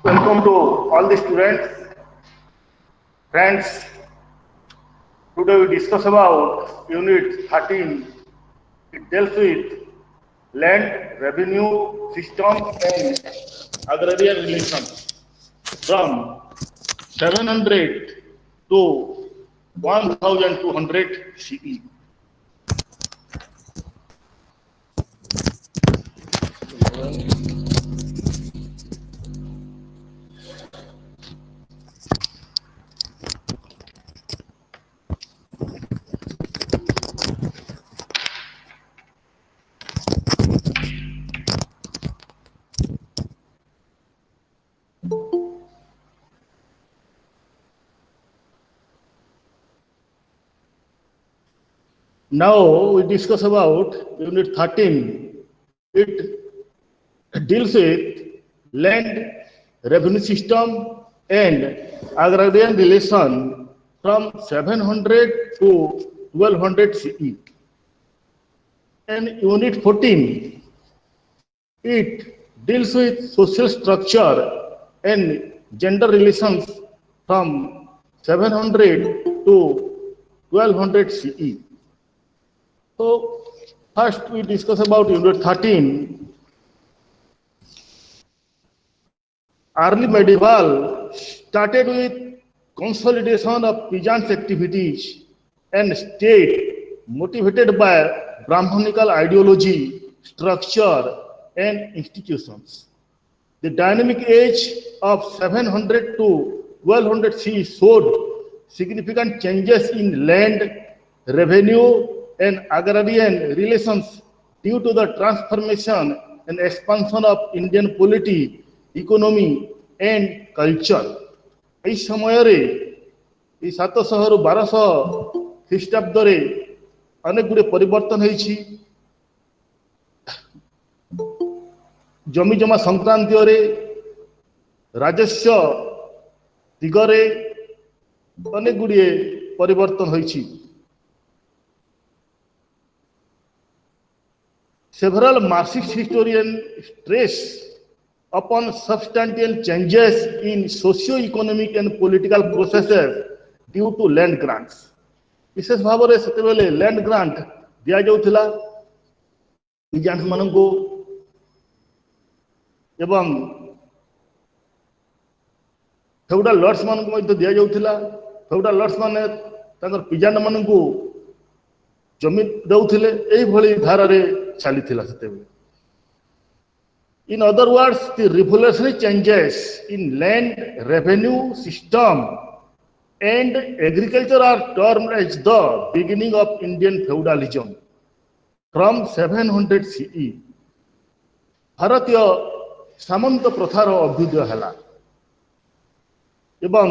Welcome to all the students, friends. Today we discuss about Unit 13. It deals with land revenue system and agrarian relations from 700 to 1200 CE. Now we discuss about Unit 13. It deals with land revenue system and agrarian relation from 700 to 1200 CE. And Unit 14, it deals with social structure and gender relations from 700 to 1200 CE. So first we discuss about Unit 13. Early medieval started with consolidation of peasants' activities and state motivated by Brahmanical ideology, structure, and institutions. The dynamic age of 700 to 1200 CE showed significant changes in land, revenue, and agrarian relations due to the transformation and expansion of Indian polity, economy and culture এই সমୟରେ এই 700 ରୁ 1200 খ্রিস্টাব্দରେ অনেক গুড়ে পরিবর্তন হয়েছি জমি জমা সংক্রান্তীয়রে রাজস্ব দিগরে অনেক গুড়িয়ে পরিবর্তন হয়েছি several Marxist historians stress upon substantial changes in socio-economic and political processes due to land grants. विशेष भाव में सेतेबेले लैंड ग्रांट दिया जाउथिला पेजेंट्स माननको एवं फेउडाल लॉर्ड्स माननको मध्ये दिया जाउथिला फेउडाल लॉर्ड्स माने तांकर पेजेंट माननको जमीन दउथिले एई भली धारारे चलीथिला सेतेबेले. In other words, the revolutionary changes in land revenue system and agriculture are termed as the beginning of Indian feudalism from 700 CE. भारतीय सामंत प्रथार अभ्युदय है एवं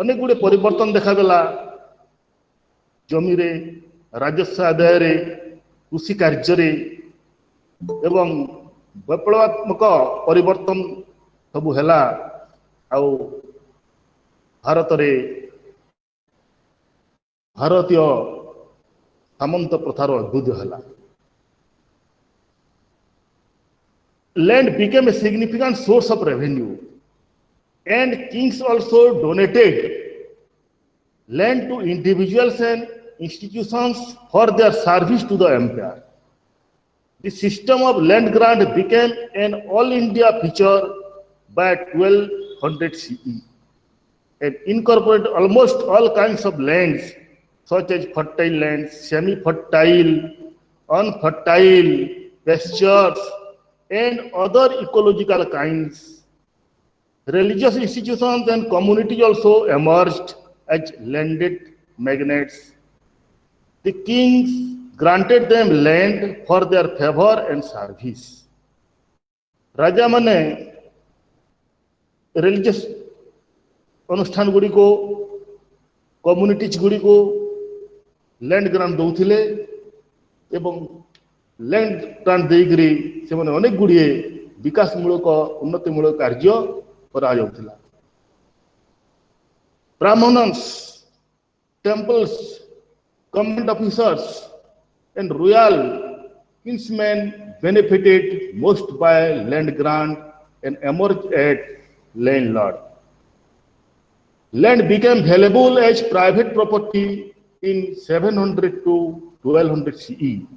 अनेक गुड़े परिवर्तन देखादेला जमी रे राजस्व आदाय रे कृषि कार्य रे एवं विप्लवात्मक परिवर्तन सब है भारत रे भारतीय सामंत प्रथार अभ्युदय है. Land became a significant source of revenue and kings also donated land to individuals and institutions for their service to the empire. The system of land grant became an all-India feature by 1200 CE and incorporated almost all kinds of lands such as fertile lands, semi-fertile, unfertile, pastures, and other ecological kinds. Religious institutions and communities also emerged as landed magnates. The kings granted them land for their favor and service. राजा माने religious अनुष्ठान गुड़ी को communities Gudi को land grant दौथिले एवं land grant देइकरी से माने अनेक गुड़िए विकास मूलक उन्नति मूलक कार्य करा जाउथिला. Brahmanas temples government officers and royal kinsmen benefited most by land grant and emerged as landlord. Land became valuable as private property in 700 to 1200 CE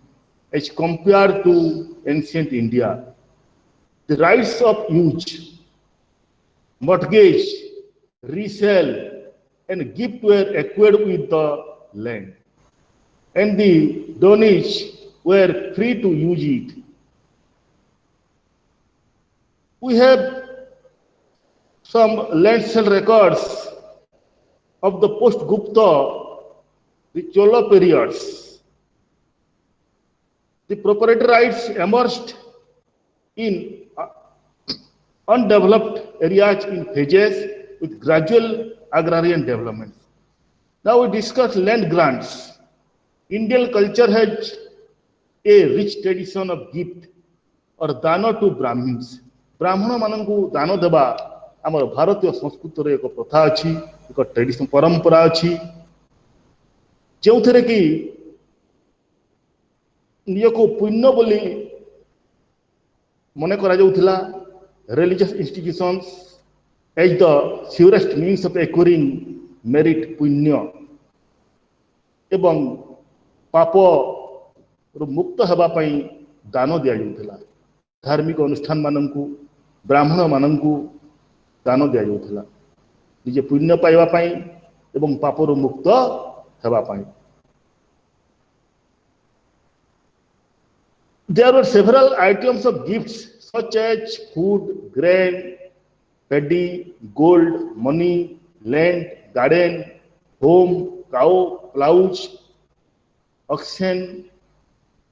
as compared to ancient India. The rights of use, mortgage, resale, and gift were acquired with the land, and the donors were free to use it. We have some land sale records of the post-Gupta, the Chola periods. The property rights emerged in undeveloped areas in phases with gradual agrarian development. Now we discuss land grants. Indian culture has a rich tradition of gift or dana to Brahmins. ब्राह्मण मान दान देवा आम भारतीय संस्कृति एक प्रथा अच्छी एक ट्रेडिशन परंपरा अच्छी जो थे कि निज को पुण्य बोली मन करा जाउथिला religious institutions as the surest means of acquiring merit पुण्य एवं पाप मुक्त हेबा पई दान दिया जाउथिला धार्मिक अनुष्ठान माननकु ब्राह्मण माननकु दान दिया जाउथिला निजे पुण्य पाइबा पई एवं पापर मुक्त हेबा पई. There were several items of gifts such as food, grain, paddy, gold, money, land, garden, home, cow, plows, oxen.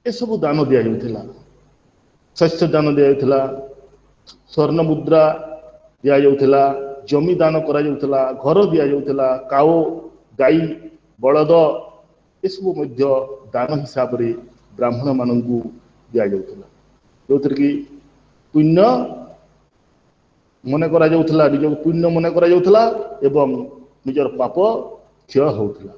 ये सब दान दिया जाउथिला. शस्य दान दिया जाउथिला, स्वर्ण मुद्रा दिया जाउथिला, जमी दान करा जाउथिला, घर दिया जाउथिला, काओ, गाई, बलद ये सब मध्य दान हिसाब रे ब्राह्मण माननकु दिया जाउथिला. जो कि पुण्य मन करा जाउथिला, निज पुण्य मन करा जाउथिला एवं निजर पाप क्षय होउथिला.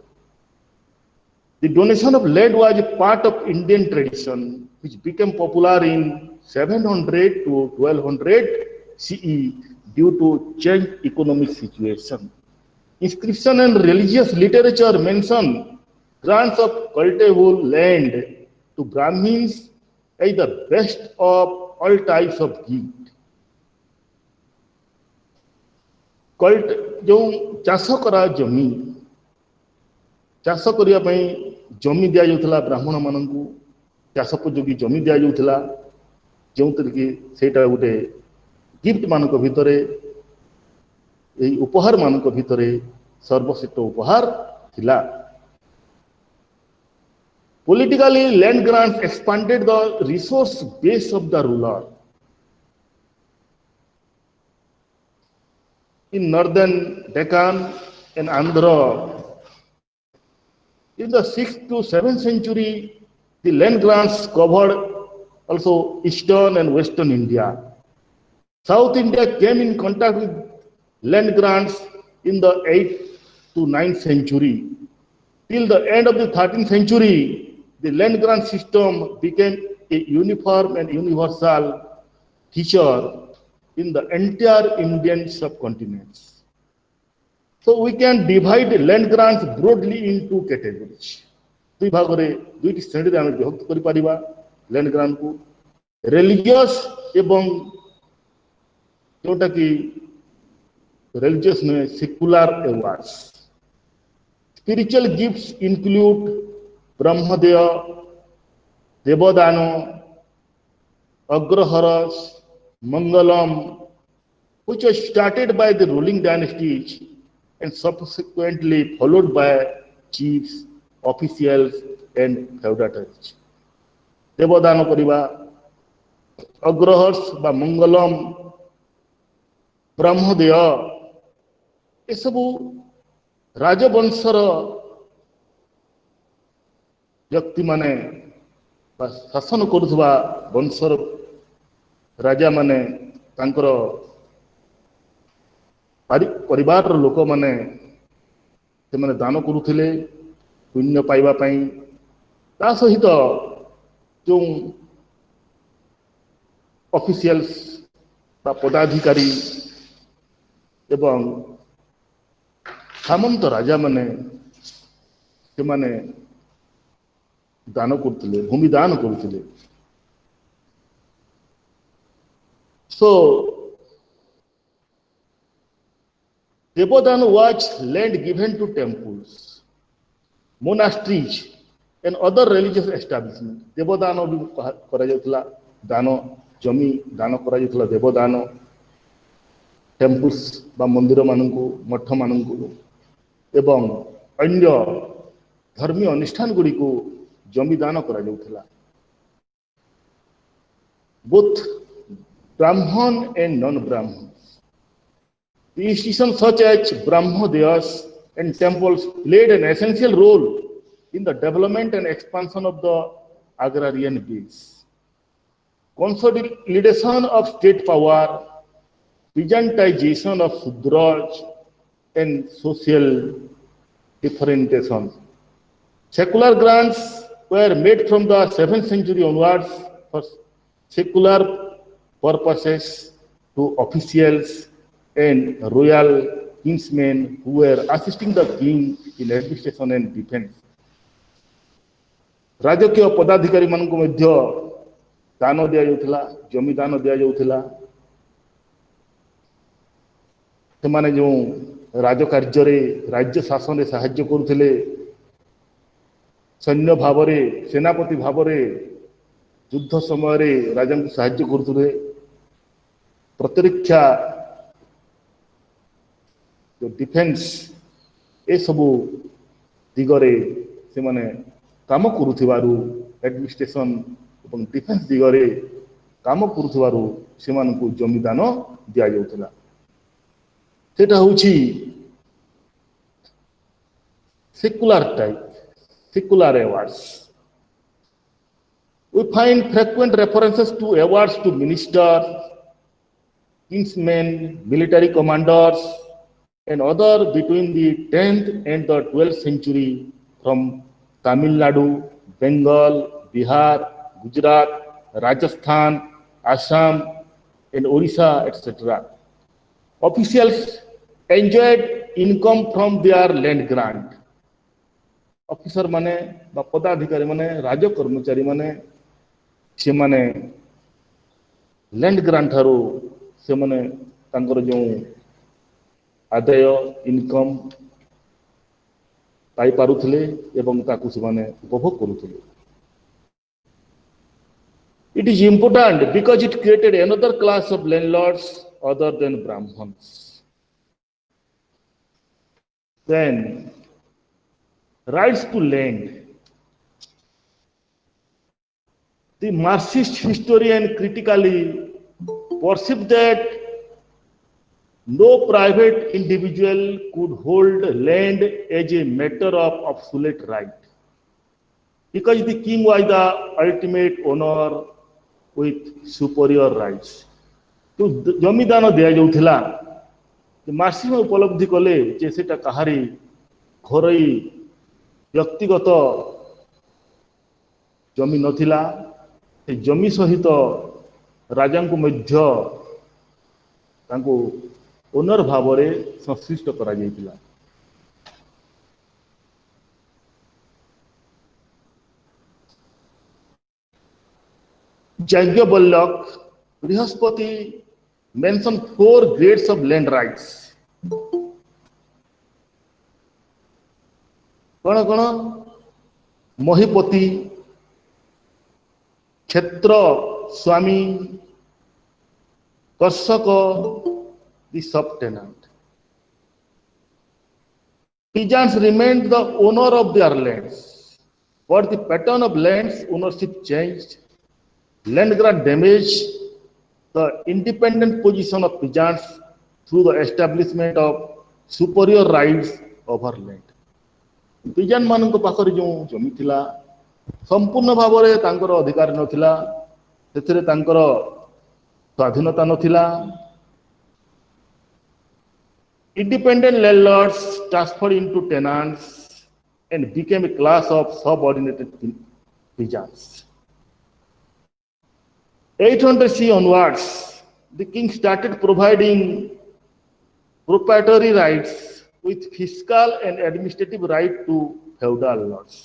The donation of land was a part of Indian tradition which became popular in 700 to 1200 CE due to changed economic situation. Inscription and religious literature mention grants of cultivable land to Brahmins as the best of all types of gift. जो चाष करा जमी चाष करिया पई जमी दिया जाउथला ब्राह्मण माननकु चाषोपयोगी जमी दिया जाउथला जो कि सेटा गोटे गिफ्ट मानक भितरे एई उपहार मानक भितरे सर्वश्रेष्ठ उपहार थिला. Politically, land grants expanded the resource base of the ruler. In northern Deccan and Andhra, in the 6th to 7th century, the land grants covered also eastern and western India. South India came in contact with land grants in the 8th to 9th century. Till the end of the 13th century, the land grant system became a uniform and universal feature in the entire Indian subcontinent. So we can divide land grants broadly into categories. दुई भाग रे दुईटी श्रेणी रे आमे विभक्त करि परिबा land grant को रिलीजियस एवं जोटा कि रिलीजियस में secular awards. Spiritual gifts include brahmadeya, devadana, agraharas, mangalam, which was started by the ruling dynasties and subsequently followed by chiefs, officials and feudatories. देवदान करिबा, अग्रहर्ष बा मंगलम, ब्रह्मदेय ए सबु राजवंशर व्यक्ति माने शासन करुवा वंशर राजा माने तांकर परिवार लोक माने से माने दान करुथिले पुण्य पाइबा पई. ता सहित जो ऑफिशियल्स बा पदाधिकारी एवं सामंत राजा माने से माने दान करथिले भूमि दान करथिले so Devodan was land given to temples monasteries and other religious establishments देवदान भी करा जाउतला दान जमी दान करा जाउतला देवदान टेम्पल्स बा मंदिर मानकु मठ मानकु एवं अन्य धर्मीय अनुष्ठान गुडी को जमी दान करा जाउतला both Brahman and non-Brahman. The institutions such as Brahmodyas and temples played an essential role in the development and expansion of the agrarian base. Consolidation of state power, Byzantization of Sudraj, and social differentiation. Secular grants were made from the 7th century onwards for secular purposes to officials and royal kingsmen who were assisting the king in administration and defense. राजकीय पदाधिकारी मानक मध्य दान दिया जाउथला जमी दान दिया जाउथला से माने जो राजकार्य रे राज्य शासन रे सहाय्य करुथिले सैन्य भाव रे सेनापति भाव रे युद्ध समय रे राजा को सहाय्य करुथिले प्रतिरक्षा जो डिफेन्स ए सबु दिगरे से माने काम करुथिबारु एडमिनिस्ट्रेशन एवं डिफेन्स दिगरे काम करुथिबारु से मानकु जमी दान दिया जाउथला सेटा होछि secular type secular awards. We find frequent references to awards to ministers, kingsmen, military commanders, and other between the 10th and the 12th century from Tamil Nadu, Bengal, Bihar, Gujarat, Rajasthan, Assam, and Orissa, etc. Officials enjoyed income from their land grant. Officer माने बा पदाधिकारी माने राज कर्मचारी माने से माने land grant हारो से माने तांकर जो आदाय इनकम पाई पारुथिले एवं ताकु से माने उपभोग करुथिले. It is important because it created another class of landlords other than Brahmins. Then rights to land. The Marxist historian critically perceived that no private individual could hold land as a matter of absolute right, because the king was the ultimate owner with superior rights. तो जमीदान दिया जाउथिला Marxism उपलब्धि कले जे सेटा कहारी घरोई व्यक्तिगत जमी नथिला से जमी सहित राजा को मध्य तांको ओनर भाव रे संश्लिष्ट करा जायतिला. Yagyavallak Brihaspati mentioned 4 grades of land rights. कौन कौन महिपति, क्षेत्र स्वामी, कर्षक, the subtenant. Peasants remained the owner of their lands, but the pattern of lands ownership changed. Land grant damaged the independent position of peasants through the establishment of superior rights over land. पिजान मान पाखर जो जमी थिला संपूर्ण भाव रे तांकर अधिकार नथिला, सेथिरे तांकर स्वाधीनता नथिला. Independent landlords transferred into tenants and became a class of subordinated peasants. 800 CE onwards, the king started providing proprietary rights with fiscal and administrative right to feudal lords.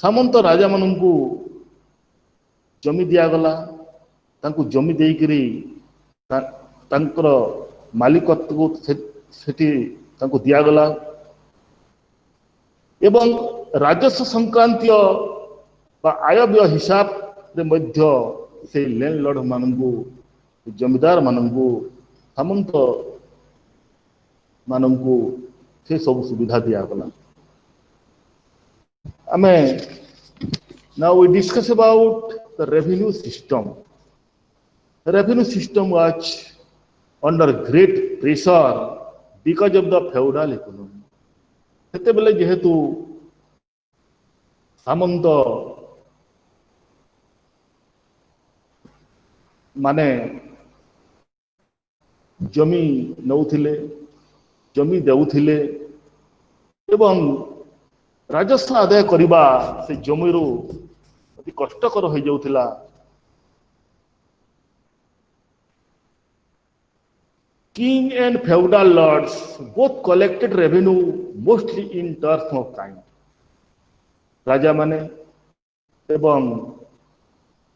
सामंत राजा मानू जमी दिगला जमी देकरी मालिकत्व दिगला एवं राजस्व संक्रांतीय आय व्यय हिसाब से लैंडलॉर्ड मानू जमीदार मानू सामंत मानू से सब सुविधा दिगला आमे now we discuss about the revenue system. The revenue system was under great pressure because of the feudal economy. सेते बेले जेहेतु सामंत माने जमी नौथिले जमी देउथिले एवं राजस्व आदाय करबा से जमीरू अति कष्टकर हो जाउथिला king and feudal lords both collected revenue mostly in terms of kind राजा माने एवं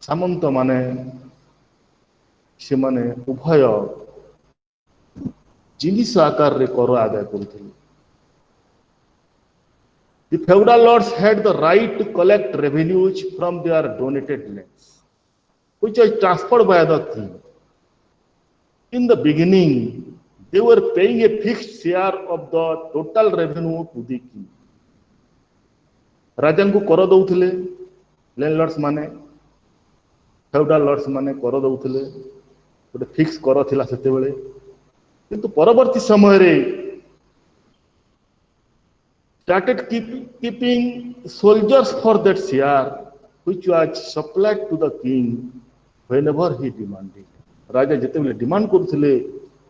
सामंत माने से माने उभय जिनिस आकार रे कर आदाय करथिले The feudal lords had the right to collect revenues from their donated lands, which was transferred by the king. In the beginning, they were paying a fixed share of the total revenue to the king. राजन को कर दउथिले landlords माने feudal lords माने कर दउथिले गोटे fix कर थिला सेते बेले किंतु परवर्ती समय रे started keeping soldiers for that share which was supplied to the king whenever he demanded. राजा जेते बेले डिमांड करथिले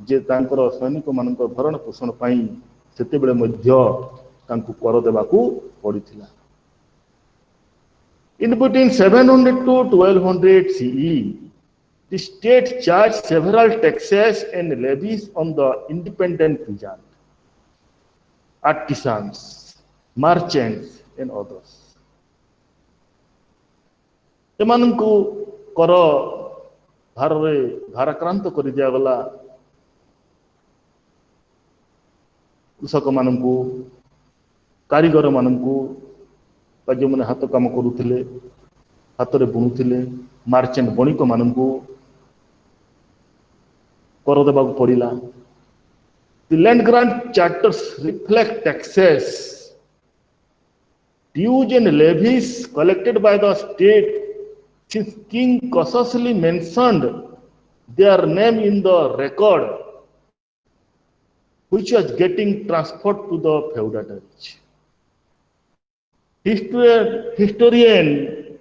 जे तांकर सैनिक मानक भरण पोषण पई सेते बेले मध्य तांकु कर देबाकू पड़िथिला. In between 700 to 1200 CE, the state charged several taxes and levies on the independent peasant, artisans, merchants and others. एमानंकु कर भार रे भाराक्रांत कर दिया गला कृषक मानंकु कारीगर मानंकु जो मैंने हाथ काम करुथिले हाथ रे बुणुथिले मार्चेंट बणिक मानंकु कर देबाकु पड़िला. The land grant charters reflect taxes, dues and levies collected by the state, since king cautiously mentioned their name in the record, which was getting transferred to the feudatories. Historian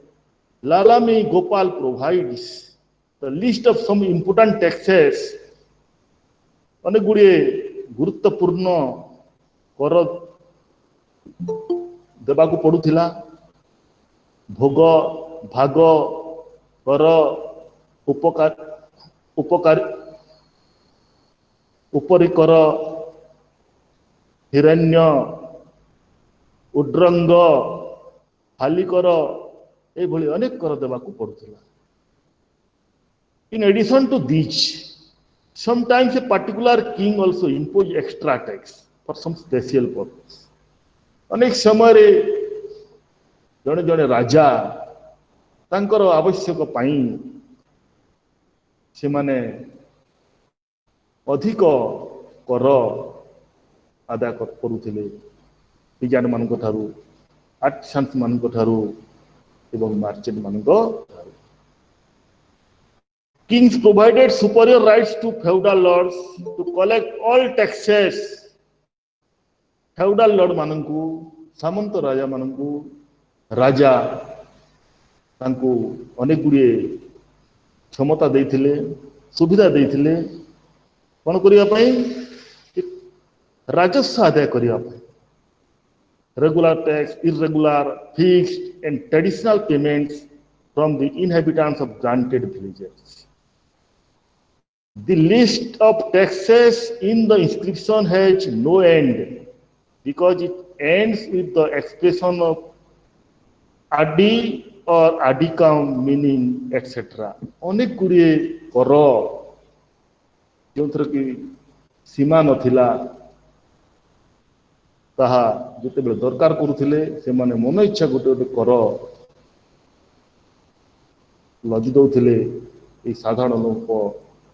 Lalami Gopal provides the list of some important taxes. अनेक गुड़िए गुरुत्वपूर्ण कर देबाकू पड़ुथिला. भोग भाग कर उपकार उपकार उपरि कर हिरण्य उड्रंग हाली कर ए भली अनेक कर देबाकू पड़ुथिला. In addition to these, sometimes a particular king also impose extra tax for some special purpose. अनेक समय रे जने जने राजा तांकर आवश्यक पाई से माने अधिक कर आदाय करुथिले पिजान मानक थारु आर्टिसान्स मानक थारु एवं मार्चेंट मानक Tharu. Kings provided superior rights to feudal lords to collect all taxes. Feudal lord मानंकु सामंत राजा मानंकु राजा तांकु अनेक गुड़िए क्षमता देथिले सुविधा देथिले कोन करिया पई राजस्व आदाय करिया पई. Regular tax, irregular, fixed and traditional payments from the inhabitants of granted villages. The list of taxes in the inscription has no end because it ends with the expression of adi or adicam meaning etc. अनेक गुड़िए कर जो कि सीमा नथिला ताहा जिते बेले दरकार करुथिले से माने मन इच्छा गोटे गोटे कर लदि दउथिले ए साधारण लोक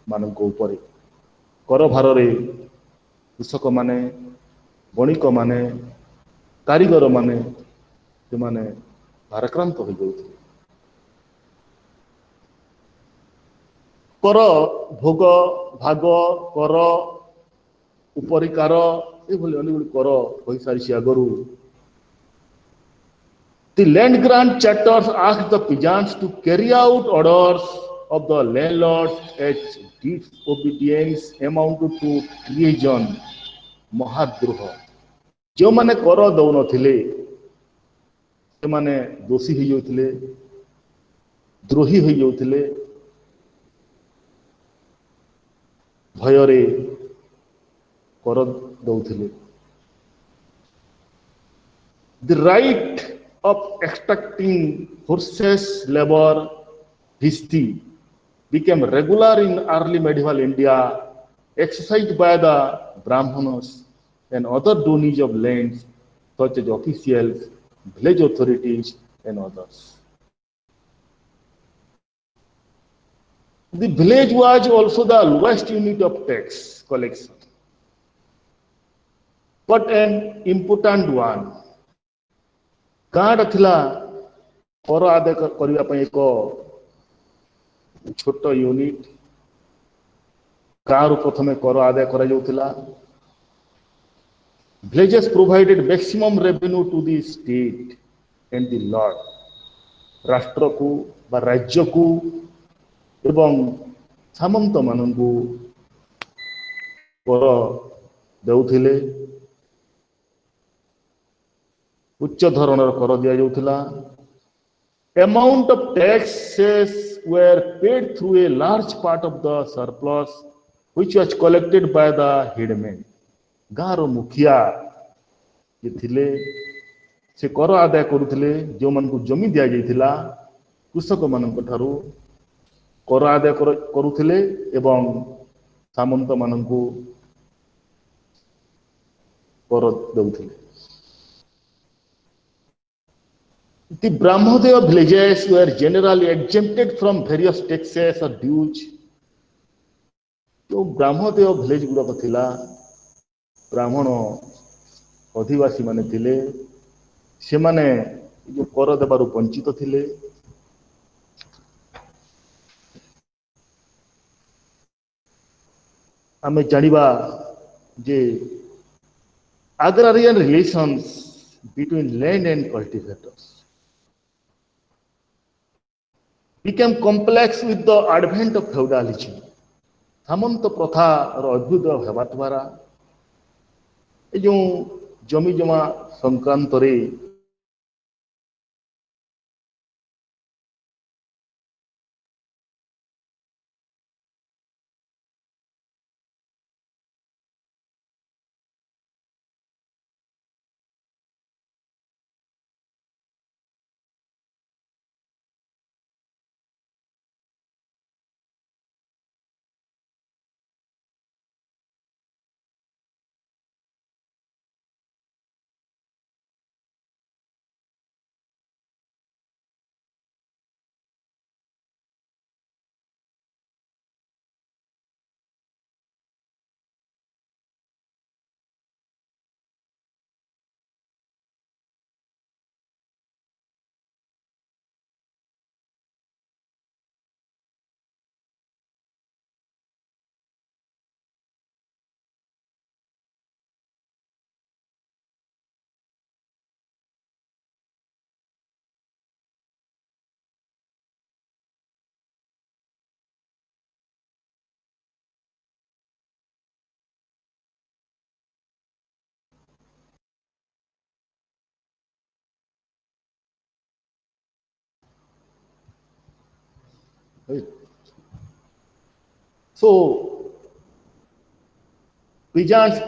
मानक ऊपर कर भार रे कृषक माने बणिक माने कारीगर माने से माने भाराक्रांत हो जाउथिले कर भोग भाग कर उपरिकार एभली अनेक कर होई सारी आगरू The land grant charters asked the peasants to carry out orders of the landlords as disobedience amounted to treason, महाद्रोह जो माने कर दौ नथिले से माने दोषी हो जाउथिले द्रोही हो जाउथिले भयरे कर दउथिले The right of extracting horses labor history became regular in early medieval India, exercised by the Brahmanas and other donors of lands, such as officials, village authorities, and others. The village was also the lowest unit of tax collection, but an important one. गाँव थिला कर आदाय करने एक छोट unit गाँव प्रथम कर आदाय करा जाउथिला villages provided maximum revenue to the state and the lord राष्ट्र को बा राज्य को एवं सामंत माननकु कर देउथिले उच्च धरणर कर दिया जाउथिला amount of taxes were paid through a large part of the surplus which was collected by the headman गाँव मुखिया जे थिले से कर आदाय करुथिले जो मन को जमी दिया जाइथिला कृषक मानक ठारू कर आदाय करुथिले एवं सामंत मानकु कर देउथिले The Brahmodeya villages were generally exempted from various taxes or dues. जो ब्राह्मदेय विलेज गुड़ाक थिला ब्राह्मण अधिवासी माने थिले से माने जो कर देबारु वंचित थिले आमे जानिबा जे agrarian relations between land and cultivators became complex with the advent of feudalism. सामंत प्रथा अभ्युदय होगा द्वारा जो जमी जमा संक्रांत रे So peasants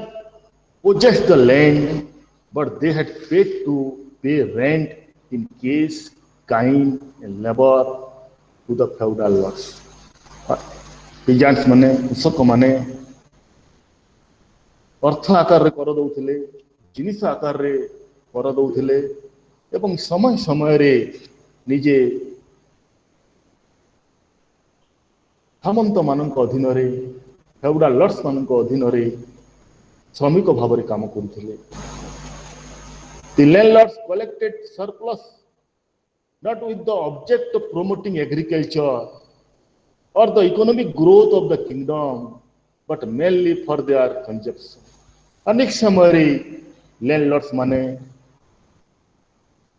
possessed the land, but they had paid to pay rent in cash, kind, and labor to the feudal lords. Peasants mane, कृषक mane अर्थ आकार रे कर दउथिले, जिनिस आकार रे कर दउथिले एवं समय समय रे निजे सामंत मानक अधीन रे फेउडाल लॉर्ड्स मानक अधीन रे श्रमिक भाव रे काम करुथिले. The landlords collected surplus not with the object of promoting agriculture or the economic growth of the kingdom, but mainly for their consumption. अनेक समय रे लैंडलॉर्ड्स माने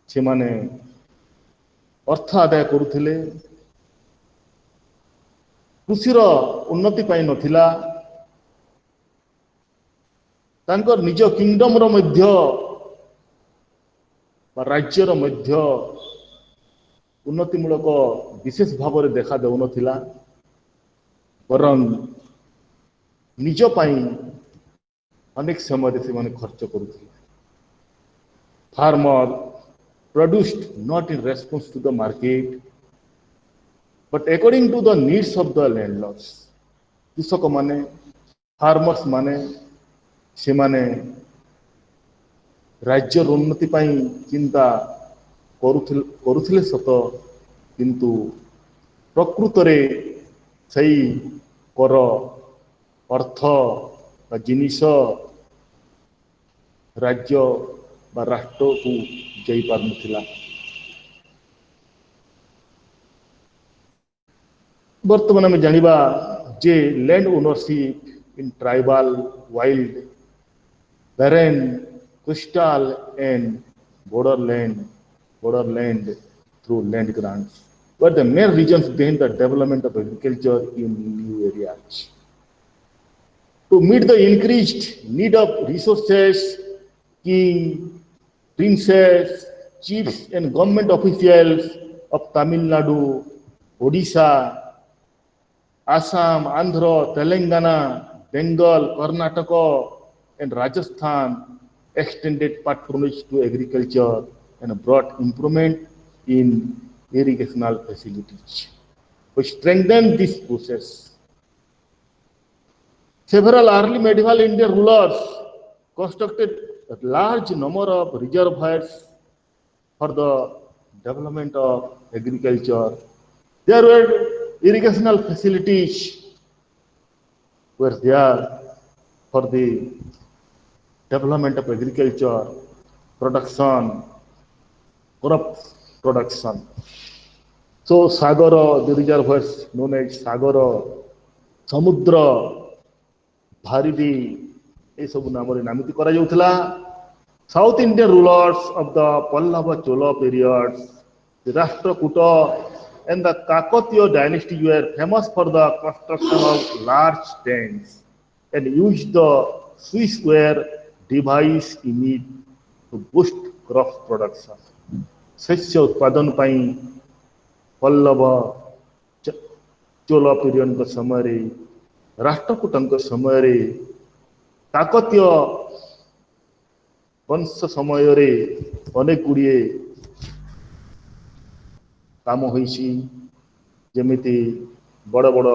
से माने अर्थ आदाय करुथिले, कृषिर उन्नति पाई नथिला, तांकर निज किंगडम रो मध्य राज्यर मध्य उन्नतिमूलक विशेष भाव रे देखा देउ नथिला, वरन निज पाई अनेक समय से माने खर्च करुथिले. Farmer produced not in response to the market but according to the needs of the landlords. कृषक माने फार्मर्स माने से माने राज्यर उन्नति पाई चिंता करुथिले सत, किंतु प्रकृत रे सही कर अर्थ बा जिनिस राज्य बा राष्ट्र को जई पार नथिला. वर्तमान में जानिबा जे land ownership in tribal, wild, barren, coastal and borderland through land grants were the main reasons behind the development of agriculture in new areas. To meet the increased need of resources, king, princes, chiefs and government officials of Tamil Nadu, Odisha, Assam, Andhra, Telangana, Bengal, Karnataka and Rajasthan extended patronage to agriculture and brought improvement in irrigational facilities, which strengthened this process. Several early medieval Indian rulers constructed a large number of reservoirs for the development of agriculture. There were irrigational facilities were there for the development of agriculture, production, crop production. So Sagara, the reservoirs known as Sagara, Samudra, Bharidi, ये सब नाम रे नामित करा जाउथला. South Indian rulers of the Pallava Chola periods, the Rashtrakuta and the Kakatiya dynasty were famous for the construction of large tanks and used the Swiss ware device in it to boost crop production. शस्य उत्पादन पाई पल्लव चोला period का समय रे, राष्ट्रकूटଙ୍କ समय रे, काकतीय वंश समय रे अनेक गुड़िए काम होइछि, जेमिति बड़ बड़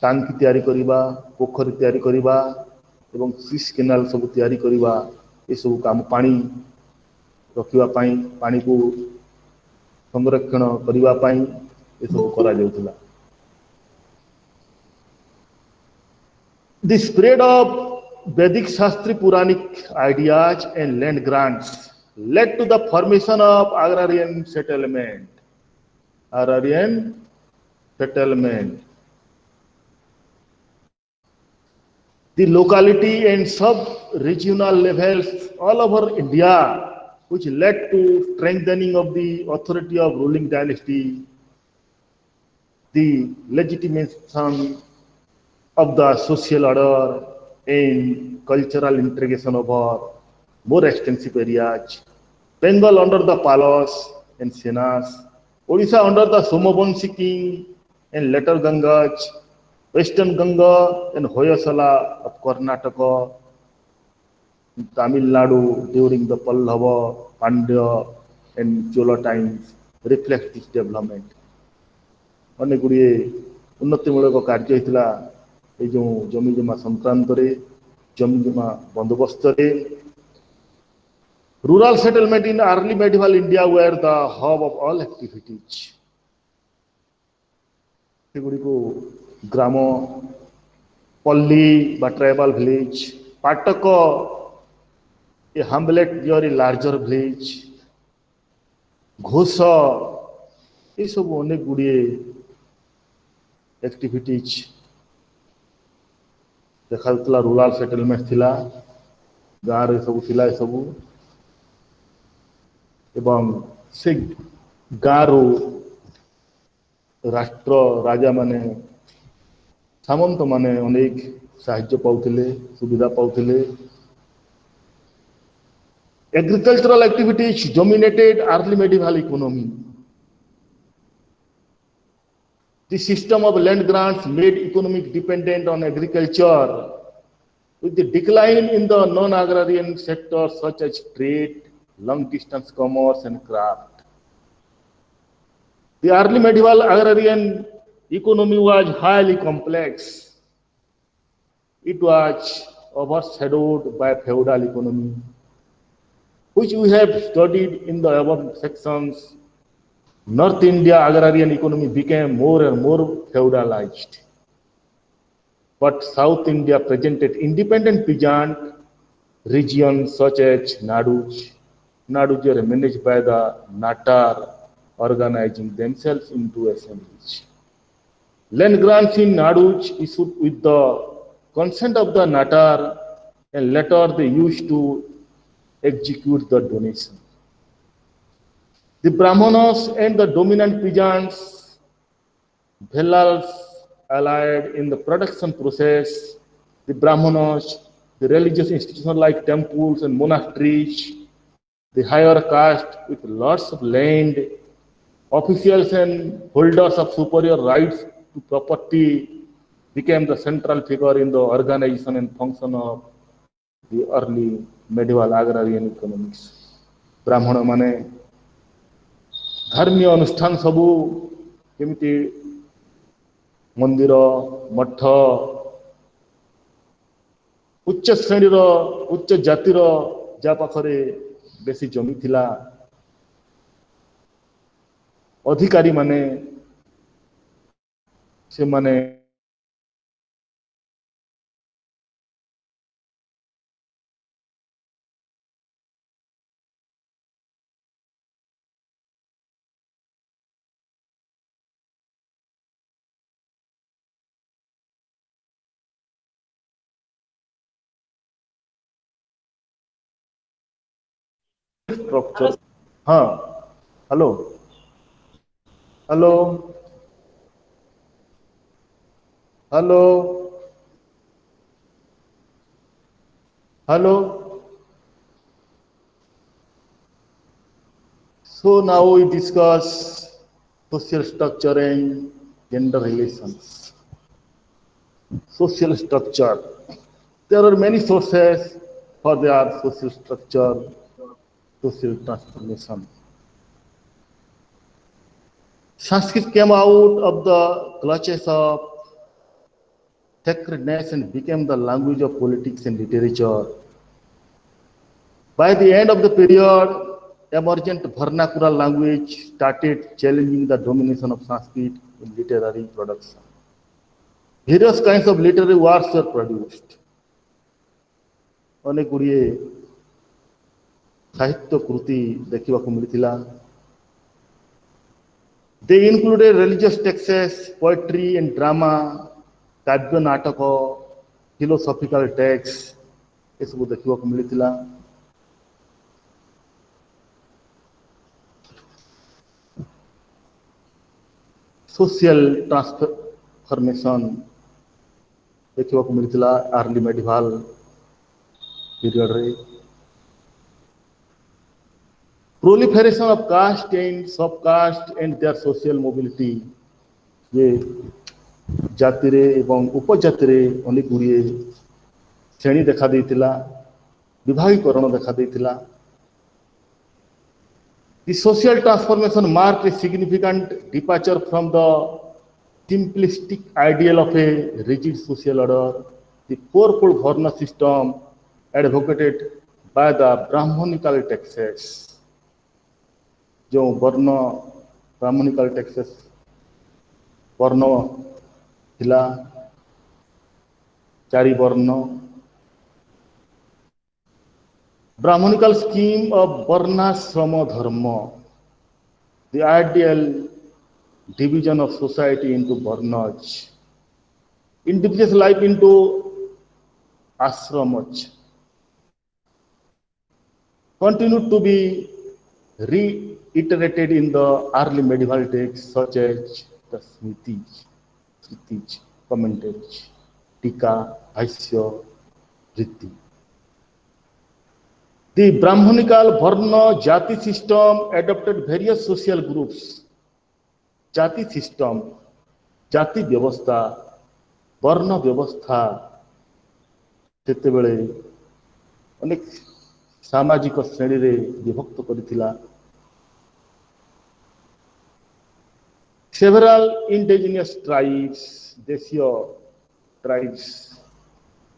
टांकी तैयारी करिबा, पोखरी तैयारी करिबा एवं स्विस केनाल सब तैयारी करिबा, ए सब काम पानी रखिबा पाई, पानी को संरक्षण करिबा पाई ए सब करा जाउथला. The spread of Vedic Shastri Puranic ideas and land grants led to the formation of agrarian settlement. The locality and sub-regional levels all over India, which led to strengthening of the authority of ruling dynasty, the legitimation of the social order and cultural integration over more extensive areas. Bengal under the Palas and Senas, Odisha under the Somavanshi king and later Gangas, Western Ganga and Hoyasala of Karnataka, Tamil Nadu during the Pallava, Pandya and Chola times reflect this development. ଅନେକ ଗୁଡ଼ିଏ ଉନ୍ନତିମୂଳକ କାର୍ଯ୍ୟ ହେଇଥିଲା ଏଇ ଯେଉଁ ଜମିଜମା ସଂକ୍ରାନ୍ତରେ ଜମିଜମା ବନ୍ଦୋବସ୍ତରେ rural settlement in early medieval India were the hub of all activities. ସେଗୁଡ଼ିକୁ ଗ୍ରାମ ପଲ୍ଲୀ ବା tribal village ପାଟକ a hamlet near a larger village Ghosh ଏ ସବୁ ଅନେକ ଗୁଡ଼ିଏ activities ଦେଖାଯାଉଥିଲା rural settlement ଥିଲା ଗାଁରେ ସବୁ ଥିଲା ଏ ସବୁ ଏବଂ ସେ ଗାଁରୁ ରାଷ୍ଟ୍ର ରାଜା ମାନେ ସାମନ୍ତ ମାନେ ଅନେକ ସାହାଯ୍ୟ ପାଉଥିଲେ ସୁବିଧା ପାଉଥିଲେ agricultural activities dominated early medieval economy. The system of land grants made economic dependent on agriculture. With the decline in the non-agrarian sectors such as trade, long-distance commerce and craft. The early medieval agrarian economy was highly complex. It was overshadowed by feudal economy, which we have studied in the above sections. North India agrarian economy became more and more feudalized. But South India presented independent peasant regions such as Naduj. Naduj are managed by the Natar, organizing themselves into assemblies. Land grants in Naduj issued with the consent of the Natar, and later they used to execute the donation. The Brahmanas and the dominant peasants, Bhellals, allied in the production process. The Brahmanas, the religious institutions like temples and monasteries, the higher caste with lots of land, officials and holders of superior rights to property became the central figure in the organization and function of the early medieval agrarian economics. Brahmana mane धर्मीय अनुष्ठान सबू केमिति मंदिर मठ उच्च श्रेणी उच्च जातिर जा पाखरे बेसी जमी थिला अधिकारी माने से माने स्ट्रक्चर हाँ hello hello hello hello So now we discuss social structure and gender relations. Social structure. There are many sources for their social structure, social transformation. Sanskrit came out of the clutches of sacredness and became the language of politics and literature. By the end of the period, emergent vernacular language started challenging the domination of Sanskrit in literary production. Various kinds of literary works were produced. अनेक गुड़िए साहित्य कृति देखा मिलता. They included religious texts, poetry and drama, काव्य नाटक, philosophical texts, ये सब देखा मिलता. Social transformation देखा मिलता अर्ली मेडिवल पीरियड रे. Proliferation of caste and subcaste and their social mobility ये जाति रे एवं उपजाति रे अनेक गुड़िए श्रेणी देखा देइतिला, विभागीकरण देखा देइतिला। The social transformation marked a significant departure from the simplistic ideal of a rigid social order. The fourfold Varna system advocated by the Brahmanical texts, जो वर्ण ब्राह्मणिकल टेक्सेस वर्ण थिला, चारि वर्ण, Brahmanical scheme of Varnashrama Dharma, the ideal division of society into Varnas, individual's life into ashramas, continued to be reiterated in the early medieval texts such as the Smritis, commentaries, Tika, Bhashya, Riddhi. The Brahmanical Varna Jati system adopted various social groups. Jati system, Jati Vyavastha, Varna Vyavastha, ସେତେବେଳେ ଅନେକ ସାମାଜିକ ଶ୍ରେଣୀରେ ବିଭକ୍ତ କରିଥିଲା। Several indigenous tribes, ଦେଶୀୟ tribes,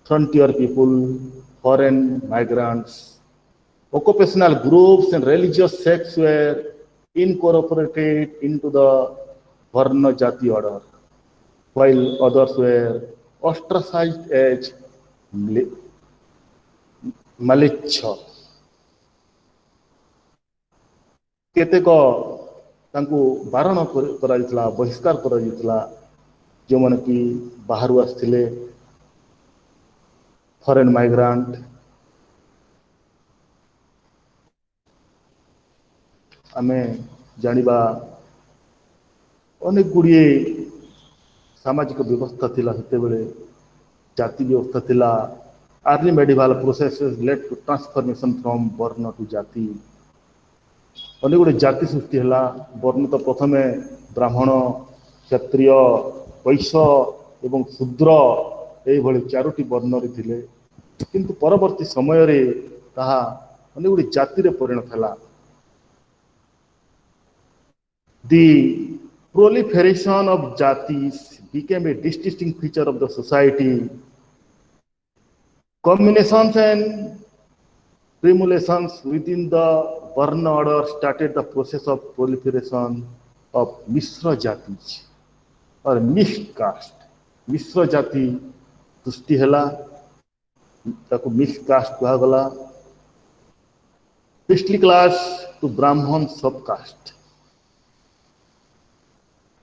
frontier people, foreign migrants, occupational groups and religious sects were incorporated into the Varna Jati order, while others were ostracized as Malecha. केतेक तांको बारण कराइतला, बहिष्कार कराइतला, जो मन की बाहरु आस्थिले, फॉरेन माइग्रेंट। आमे जानिबा अनेक गुड़िए सामाजिक व्यवस्था थिला, सेते बेले जाति व्यवस्था थिला। Early medieval processes led to transformation from varna to jati. अनेक गुड़े जाति सृष्टि हला। वर्ण तो प्रथमे ब्राह्मण, क्षत्रिय, वैश्य एवं शूद्र एई भली चारोटी वर्ण रे थिले, किंतु परवर्ती समय रे ताहा अनेक गुड़े जाति रे परिणत हला। The proliferation of jatis became a distinct feature of the society. Combinations and premulations within the Varna order started the process of proliferation of Mishra jatis or mixed caste. Mishra jati सृष्टि हला, ताको mix cast कहा गला। priestly class to Brahman subcaste.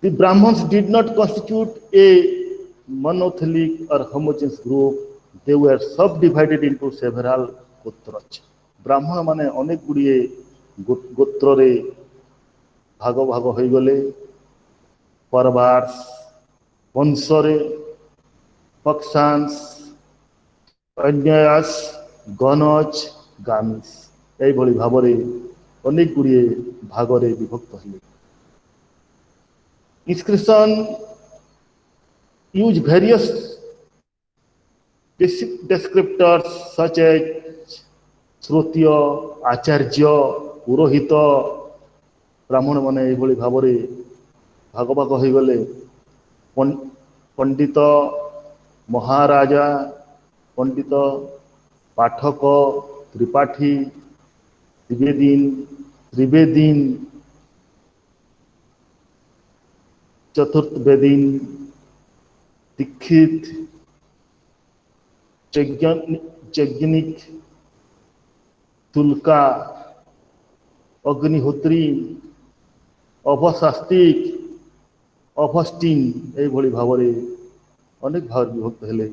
The Brahmins did not constitute a monolithic or homogeneous group. They were subdivided into several gotras. Brahman माने अनेक गुड़िए गोत्र रे भाग भाग हो गले। परवार्स, वंश रे, पक्षांश, अन्यास, गणज, गामिस एई भली भावरे अनेक गुड़िए भाग रे विभक्त हेले। Inscription use various descriptors such as श्रोत्रिय, आचार्य, पुरोहित। ब्राह्मण माने एई भली भावरे भाग भाग हो गले। पंडित, महाराजा, पंडित, पाठक, त्रिपाठी, त्रिवेदीन, चतुर्थ वेदीन, दीक्षित, यज्ञनिक, तुलका, अग्निहोत्री, अभशास्त्रिक, अभस्टिन एई भली भावरे अनेक भाव विभक्त हेले।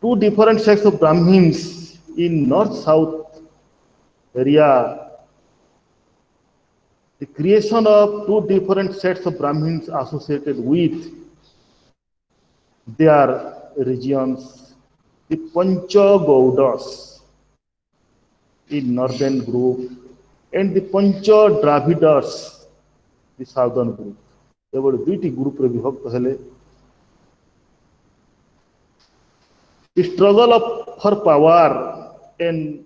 Two different sects of Brahmins in north-south area. The creation of two different sets of Brahmins associated with their regions, the Pancha Gaudas in northern group and the Pancha Dravidas, the southern group. एवं दुईटी group रे विभक्त हेले struggle for power and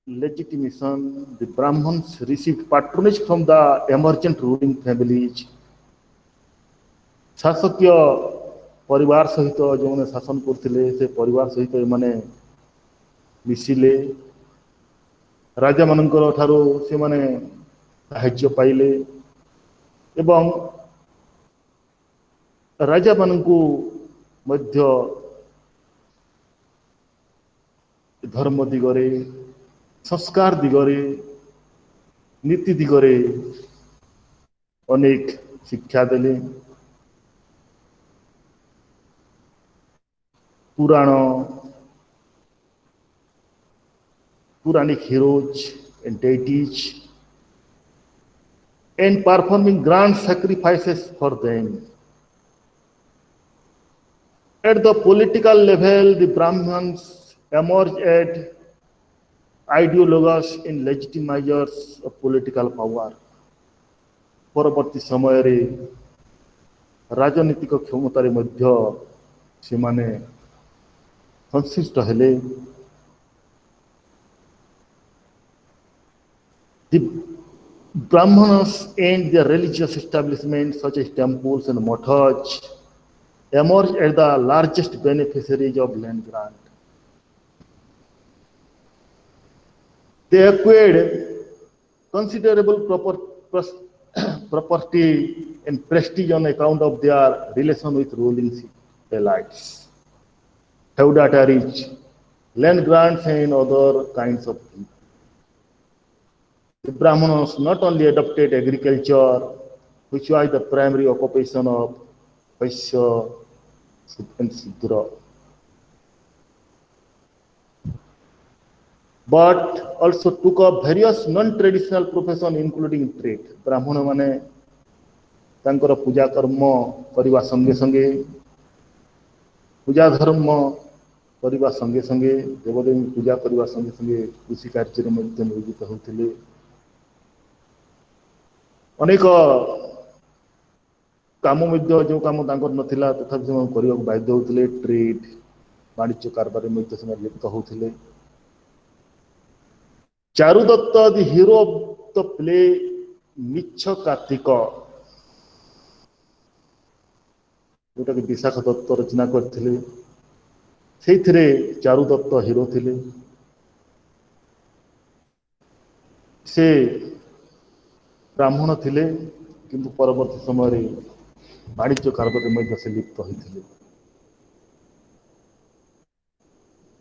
legitimation. The Brahmins received patronage from the emergent ruling families. शासकीय परिवार सहित जो मैंने शासन करथिले से परिवार सहित एमाने मिसिले राजा मानकर ठारो से माने साहाय्य पाइले एवं राजा मानकु मध्य धर्म दिगरे संस्कार दिगरे नीति दिगरे अनेक शिक्षा देले Puranic heroes and deities and performing grand sacrifices for them. At the political level, the Brahmins emerged as ideologues and legitimizers of political power. परवर्ती समय रे राजनीतिक क्षमतार मध्य से माने संश्लिष्ट हेले The Brahmanas and their religious establishments such as temples and mathas emerged as the largest beneficiaries of land grant. They acquired considerable property and prestige on account of their relation with ruling elites, feudatories, land grants and other kinds of things. The Brahmanas not only adopted agriculture, which was the primary occupation of Vaishya and Sudra, but also took up various non-traditional professions including trade. Brahmana माने तांकर पूजा कर्म करवा संगे संगे पूजा धर्म करवा संगे संगे देवदेवी पूजा करवा संगे संगे कृषि कार्य मध्य नियोजित होते अनेक काम मध्य जो काम तांकर नथिला तथापि से करने बाध्य होते ट्रेड वाणिज्य कारबार मध्य से लिप्त होते Charudatta the hero of the play मिच्छ Kartik जोटा कि विशाख दत्त रचना करथिले सेथिरे चारुदत्त हीरो थिले से ब्राह्मण थिले किंतु परवर्ती समय रे वाणिज्य कारबार मध्य से लिप्त होइथिले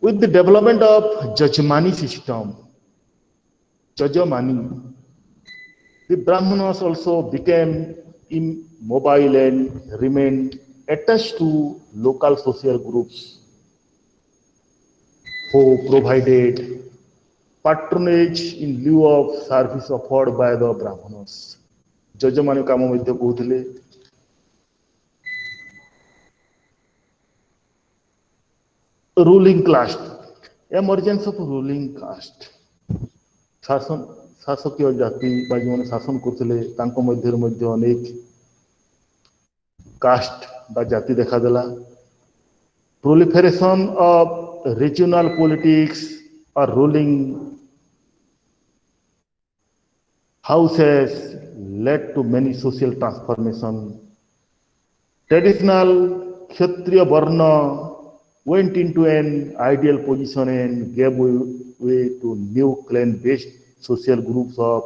with the development of Jajmani system Jajamani the Brahmanas also became immobile and remained attached to local social groups who provided patronage in lieu of service offered by the Brahmanas. Jajamani काम मध्य कहूथिले ruling caste, emergence of ruling caste. शासकीय जाति बा जो शासन करथिले तांको मध्य अनेक cast बा जाति देखा देला proliferation of regional politics or ruling houses led to many social transformation. Traditional Kshatriya Varna went into an ideal position and gave way to new clan-based social groups of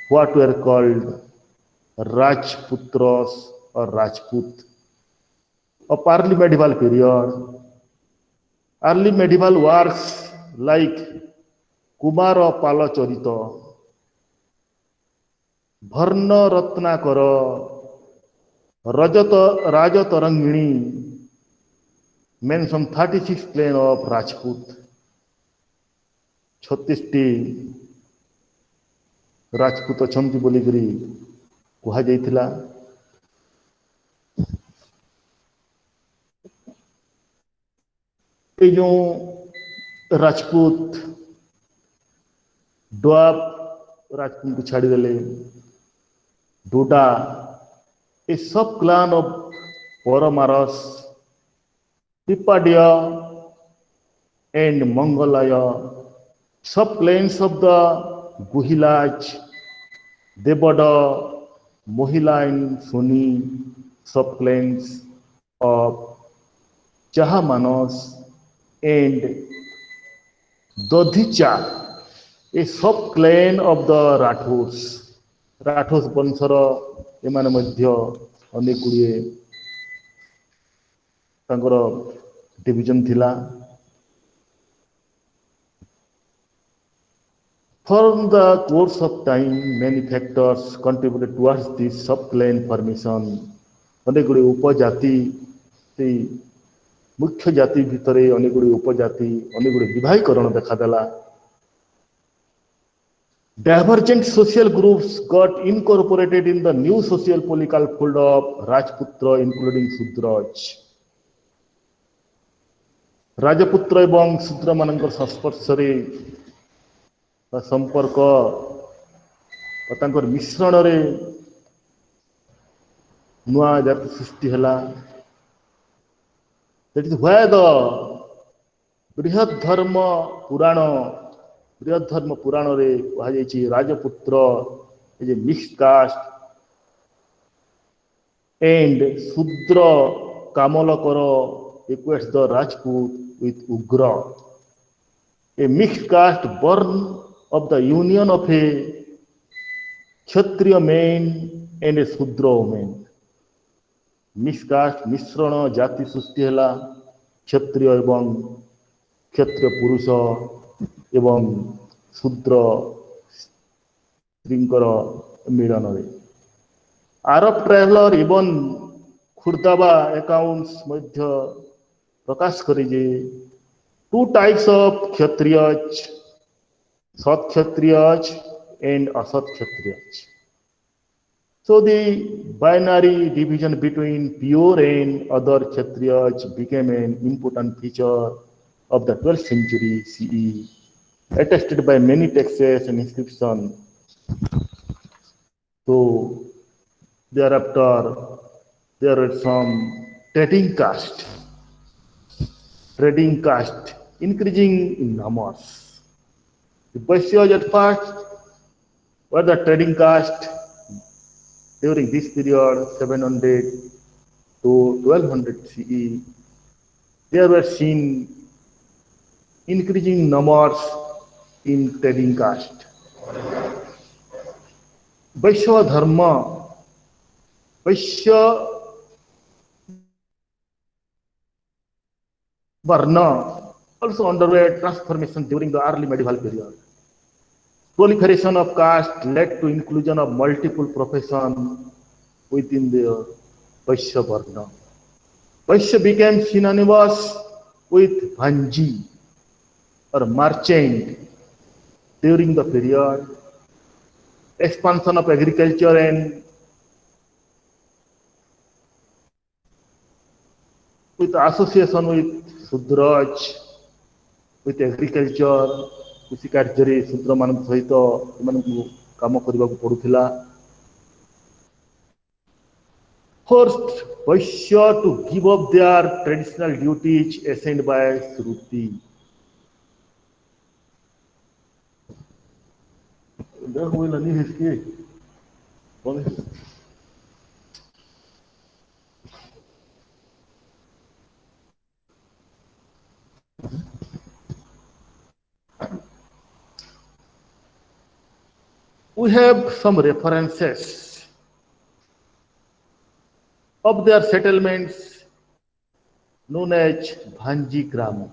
what were called Rajputras or Rajput. Of early medieval period, early medieval works like Kumara Palacharita, Bharna Ratnakara, Rajatarangini mention 36 clan of Rajput, 36 Rajput अछंती बोली करी कहा जाइथिला ए जो राजपूत डोआब राजपूत को छाड़ी देले डोडा a sub-clan of Poramaras, Pipadia, and Mongolaya, sub-clans of the Guhilaj, Devada, Mohila and Suni, sub-clans of Chahamanos, and Dodhicha, a sub-clan of the Rathors. ରାଠୋସ ବଂଶର ଏମାନେ ମଧ୍ୟ ଅନେକ ଗୁଡ଼ିଏ ତାଙ୍କର ଡିଭିଜନ ଥିଲା। From the course of time, many factors contributed towards this sub-clan formation. ଅନେକ ଗୁଡ଼ିଏ ଉପଜାତି, ସେଇ ମୁଖ୍ୟ ଜାତି ଭିତରେ ଅନେକ ଗୁଡ଼ିଏ ଉପଜାତି, ଅନେକ ଗୁଡ଼ିଏ ବିଭାଗୀକରଣ ଦେଖାଦେଲା। Divergent social groups got incorporated in the new social political fold of Rajputra, including Sudraj. Rajputra ଏବଂ ଶୂଦ୍ର ମାନଙ୍କର ସଂସ୍ପର୍ଶରେ ସମ୍ପର୍କ ତାଙ୍କର ମିଶ୍ରଣରେ ନୂଆ ଜାତି ସୃଷ୍ଟି ହେଲା। That is why the ବୃହତ ଧର୍ମ ପୁରାଣ ବୃହତ ଧର୍ମ ପୁରାଣରେ କୁହାଯାଇଛି ରାଜପୁତ୍ର is a mixed caste and ଶୂଦ୍ର କାମଲକର equates the Rajput with Ugra. A mixed caste born of the union of a Kshatriya man and a Shudra woman. Mixed caste ମିଶ୍ରଣ ଜାତି ସୃଷ୍ଟି ହେଲା କ୍ଷତ୍ରିୟ ଏବଂ କ୍ଷତ୍ରିୟ ପୁରୁଷ ଏବଂ ଶୂଦ୍ର ସ୍ତ୍ରୀଙ୍କର ମିଳନରେ। Arab traveler even ଖୁର୍ଦାବା accounts ମଧ୍ୟ ପ୍ରକାଶ କରି ଯେ two types of kshatriyas, sat kshatriyas and asat kshatriyas. So the binary division between pure and other kshatriyas became an important feature of the 12th century CE, attested by many texts and inscriptions. So thereafter there were some trading caste increasing in numbers. The Vaishyas at first were the trading caste. During this period, 700 to 1200 CE, there were seen increasing numbers in trading caste. Vaishya Dharma, Vaishya Varna also underwent transformation during the early medieval period. Proliferation of caste led to inclusion of multiple professions within the Vaishya Varna. Vaishya became synonymous with Bhanji or merchant during the period. Expansion of agriculture and with association with Sudraj, with agriculture, କୃଷି କାର୍ଯ୍ୟରେ ଶୂଦ୍ରମାନଙ୍କ ସହିତ ଏମାନଙ୍କୁ କାମ କରିବାକୁ ପଡୁଥିଲା। First, Vaishya to give up their traditional duties assigned by Shruti. We have some references of their settlements known as Bhanji Grama.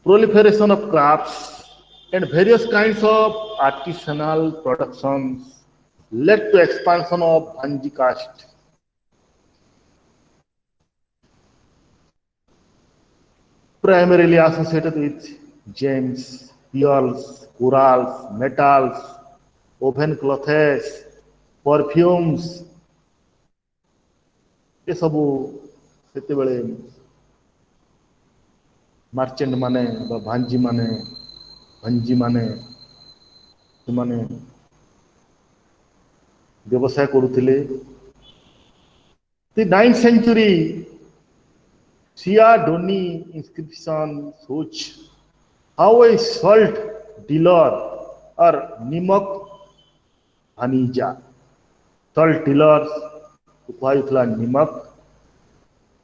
Proliferation of crafts and various kinds of artisanal productions led to expansion of Bhanji caste. Primarily associated with gems, pearls, corals, metals, woven clothes, perfumes. ये सब सेते बेले merchant माने भांजी माने व्यवसाय करुथिले। The 9th century Siadoni inscription shows how a salt dealer or Nimak Bhanija, salt dealers kuhaithla Nimak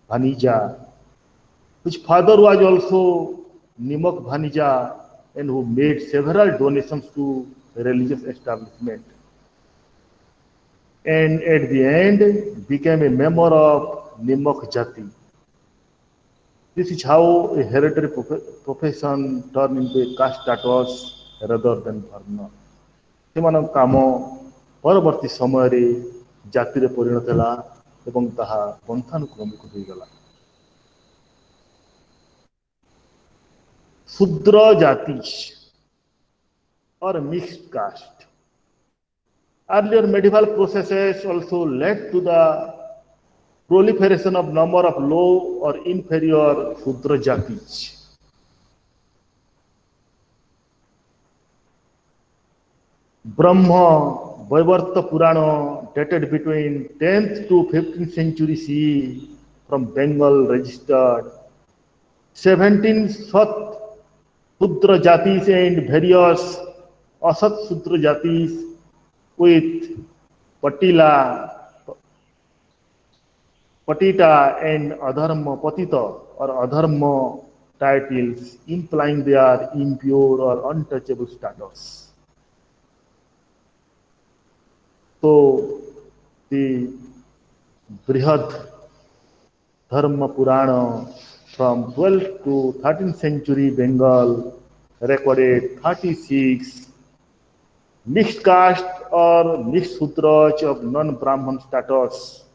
Bhanija, whose father was also Nimak Bhanija and who made several donations to religious establishment, and at the end became a member of Nimak Jati. This is how a hereditary profession turned into a caste status rather than varna. ସେମାନଙ୍କ କାମ ପରବର୍ତ୍ତୀ ସମୟରେ ଜାତିରେ ପରିଣତ ହେଲା ଏବଂ ତାହା ପନ୍ଥାନୁକ୍ରମିକ ହୋଇଗଲା। ଶୂଦ୍ର ଜାତି or mixed caste. Earlier medieval processes also led to the proliferation of number of low or inferior Shudra jatis. Brahma Vaivarta Purana dated between 10th to 15th century CE from Bengal registered 17 Sat Shudra jatis and various Asat Shudra jatis with Patita and Adharma Patita or Adharma titles implying their impure or untouchable status. So the Brihad Dharma Purana from 12th to 13th century Bengal recorded 36 mixed caste or mixed Sudras of non-Brahman status.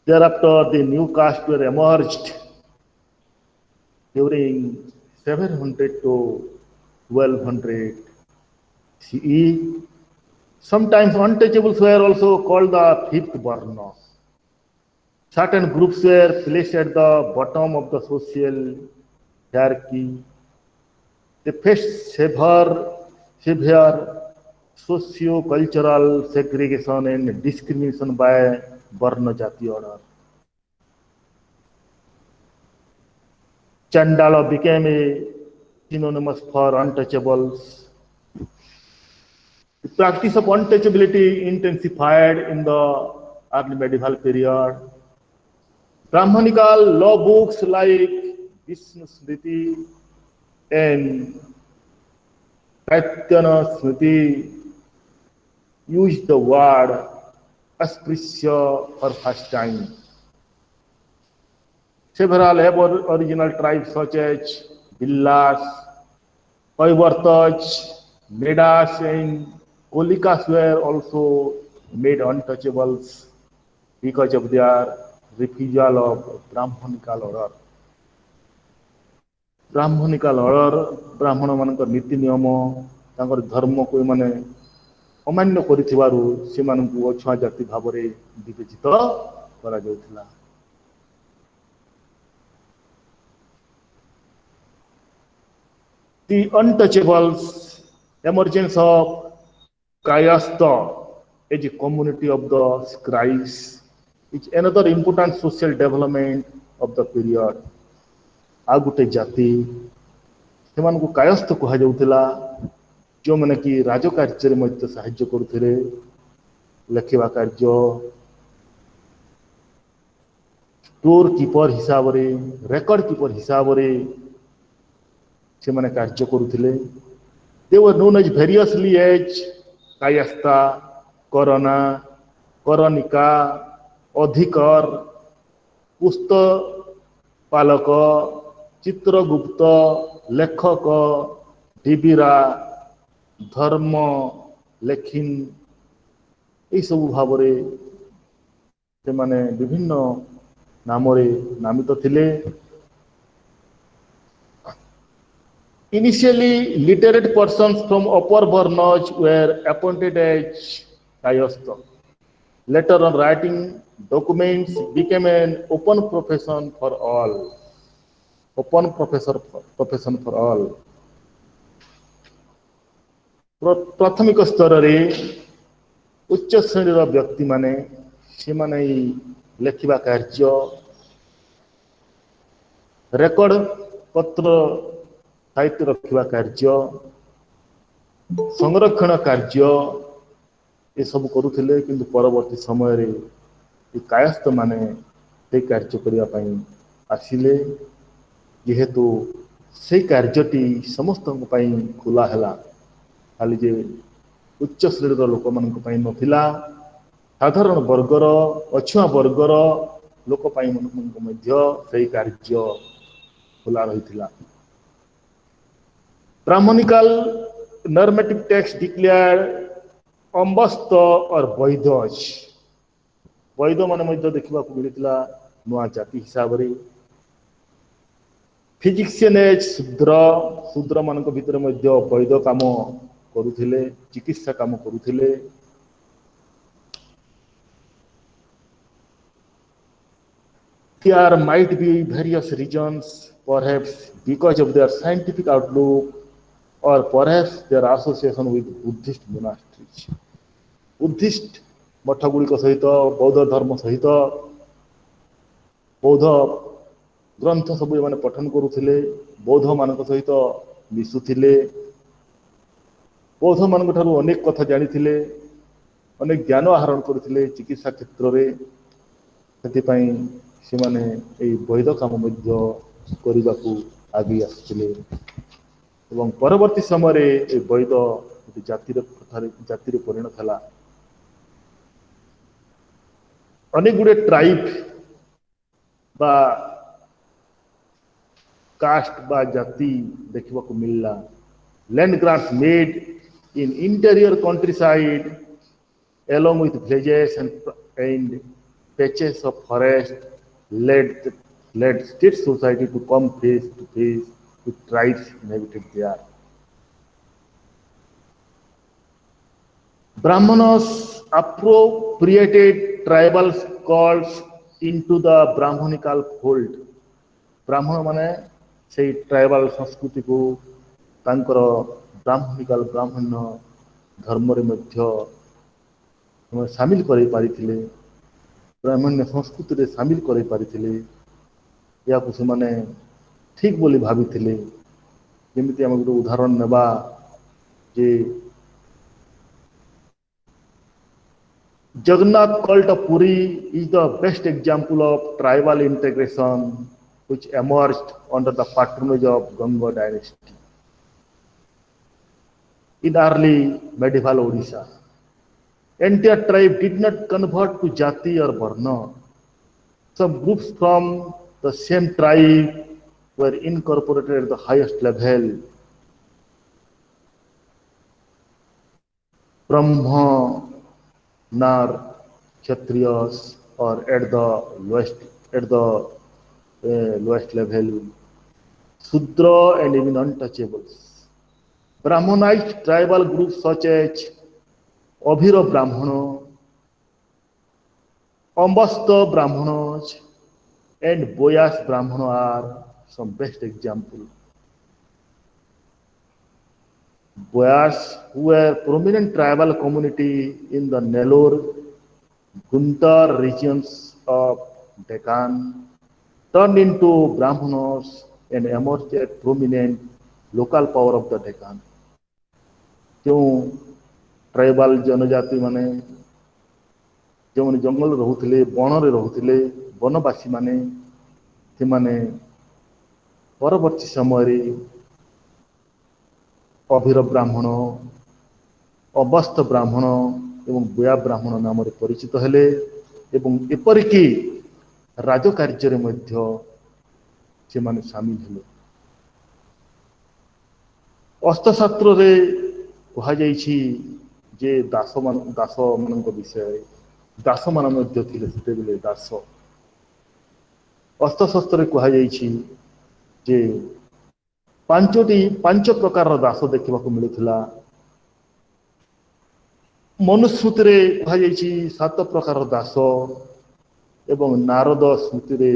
Thereafter, the new caste were emerged during 700 to 1200 CE. Sometimes untouchables were also called the fifth Varna. Certain groups were placed at the bottom of the social hierarchy. They faced severe socio-cultural segregation and discrimination by Varna Jati order. Chandala became a synonymous for untouchables. The practice of untouchability intensified in the early medieval period. Brahmanical law books like Vishnu Smriti and Praityana Smriti used the word Asprishya for first time. Several aboriginal tribes such as Billas, Kaivartas, Medas and Kolikas were also made untouchables because of their refusal of Brahmanical order. Brahmanical order, Brahmana manଙ୍କର ନୀତି ନିୟମ ତାଙ୍କର ଧର୍ମକୁ ଏମାନେ ଅମାନ୍ୟ କରିଥିବାରୁ ସେମାନଙ୍କୁ ଅଛୁଆଁ ଜାତି ଭାବରେ ବିବେଚିତ କରାଯାଉଥିଲା। The untouchables, emergence of Kayastha as a community of the scribes is another important social development of the period. ଆଉ ଗୋଟେ ଜାତି ସେମାନଙ୍କୁ କାୟସ୍ଥ କୁହାଯାଉଥିଲା, ଯେଉଁମାନେ କି ରାଜକାର୍ଯ୍ୟରେ ମଧ୍ୟ ସାହାଯ୍ୟ କରୁଥିଲେ, ଲେଖିବା କାର୍ଯ୍ୟ, ଷ୍ଟୋର କିପର ହିସାବରେ, ରେକର୍ଡ କିପର ହିସାବରେ ସେମାନେ କାର୍ଯ୍ୟ କରୁଥିଲେ। They were known as variously as Kayastha, Karana, Karanika, Adhikar, Pustapalaka, Chitragupta, ଲେଖକ, ଡିବିରା, ଧର୍ମ ଲେଖିନ, ଏହିସବୁ ଭାବରେ ସେମାନେ ବିଭିନ୍ନ ନାମରେ ନାମିତ ଥିଲେ। Initially, literate persons from upper Varnas were appointed as Kayastha. Later on, writing documents became an open profession for all. Open profession for all. ପ୍ରାଥମିକ ସ୍ତରରେ उच्च श्रेणीर व्यक्ति माने से माने लेखिबा कार्य रेकर्ड पत्र साहित्य रखिबा कार्य संरक्षण कार्य ये सब करुथिले किंतु परवर्ती समय रे कायस्थ माने से कार्य करिया पई आसिले जेहेतु से कार्यटी समस्त पई खुला हला खाली जे उच्च श्रेणीर लोक मानक पई नथिला साधारण वर्गर अछुआ वर्गर लोक पई मानक मध्य से कार्य खुला रहिथिला ब्राह्मणिकल normative text declared अम्बस्त और वैध अछि वैध माने मध्य देखिबा को मिलितला नुआ जाति हिसाब रे फिजिशियन एज शूद्र मानक भितर मध्य वैध काम करुथिले चिकित्सा काम करुथिले there might be various reasons perhaps because of their scientific outlook or perhaps their association with Buddhist monasteries Buddhist मठ गुड़िक सहित बौद्ध धर्म सहित बौद्ध ग्रंथ सब माने पठन करुथिले बौद्ध मानक सहित मिसुथिले बौद्ध मानक ठारू अनेक कथा जानिथिले अनेक ज्ञान आहरण करुथिले चिकित्सा क्षेत्र रे सेति पई से माने ए वैध काम मध्य करिबा को आगे आसिथिले एवं परवर्ती समय रे ए वैध जातिर कथारे जातिर परिणत हला अनेक गुड़े ट्राइब बा कास्ट बा जाति देखा मिलला land grants made in interior countryside along with villages and patches of forest led state society to come face to face with tribes inhabited there. Brahmanas appropriated tribal cults into the Brahmanical fold. ब्राह्मण माने से tribal संस्कृति को तांकर Brahminical ब्राह्मण्य धर्म रे मध्य शामिल करै पारिथिले ब्राह्मण्य संस्कृति रे शामिल करै पारिथिले या को से माने ठीक बोली भाबिथिले जेमिति हम गुटे उदाहरण नेबा जे Jagannath cult of Puri is the best example of tribal integration which emerged under the patronage of Ganga dynasty in early medieval Odisha. Entire tribe did not convert to Jati or Varna. Some groups from the same tribe were incorporated at the highest level. Brahma, Nar, Kshatriyas, or at the lowest level, Sudra and even untouchables. Brahmanized tribal groups such as Abhira Brahmana, Ambasta Brahmanas, and Boyas Brahmana are some best examples. Boyas, who were prominent tribal community in the Nellore, Guntur regions of Deccan, turned into Brahmanas and emerged as prominent local power of the Deccan. क्यों tribal जनजाति माने जो माने जंगल रहुथिले बन रे रहुथिले वनवासी माने से माने परवर्ती समय रे अभिर ब्राह्मण अवस्थ ब्राह्मण एवं बुया ब्राह्मण नाम रे परिचित हेले एवं एपरिकी राजकार्य रे मध्य से माने शामिल हेले अस्तशास्त्र रे कहा जाइछि जे दास मानक विषय दास मान मध्य थिले सेते बेले दास अस्तशास्त्र रे कहा जाइछि जे पांच प्रकार दास देखा मिलुला मनुस्मृति रे कहा जाइछि 7 प्रकार दास एवं नारद स्मृति रे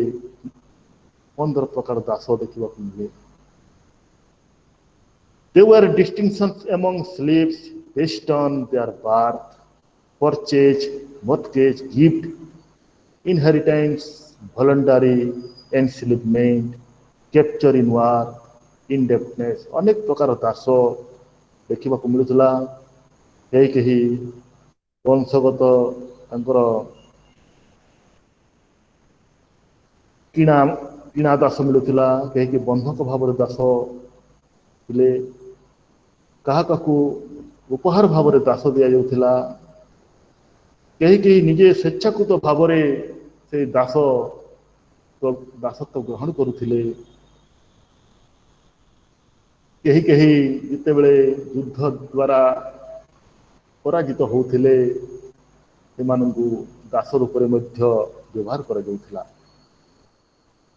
15 प्रकार दास देखा मिले There were distinctions among slaves based on their birth, purchase, mortgage, gift, inheritance, voluntary enslavement, capture in war, indebtedness, ଅନେକ ପ୍ରକାର ଦାସ ଦେଖିବାକୁ ମିଳୁଥିଲା। କେହି କେହି ବଂଶଗତ ତାଙ୍କର କିଣା ଦାସ ମିଳୁଥିଲା, କେହି ବନ୍ଧକ ଭାବରେ ଦାସ ଥିଲେ, କାହା କାହାକୁ ଉପହାର ଭାବରେ ଦାସ ଦିଆଯାଉଥିଲା, କେହି କେହି ନିଜେ ସ୍ୱେଚ୍ଛାକୃତ ଭାବରେ ସେ ଦାସତ୍ୱ ଗ୍ରହଣ କରୁଥିଲେ। କେହି କେହି ଯେତେବେଳେ ଯୁଦ୍ଧ ଦ୍ୱାରା ପରାଜିତ ହେଉଥିଲେ ସେମାନଙ୍କୁ ଦାସ ରୂପରେ ମଧ୍ୟ ବ୍ୟବହାର କରାଯାଉଥିଲା।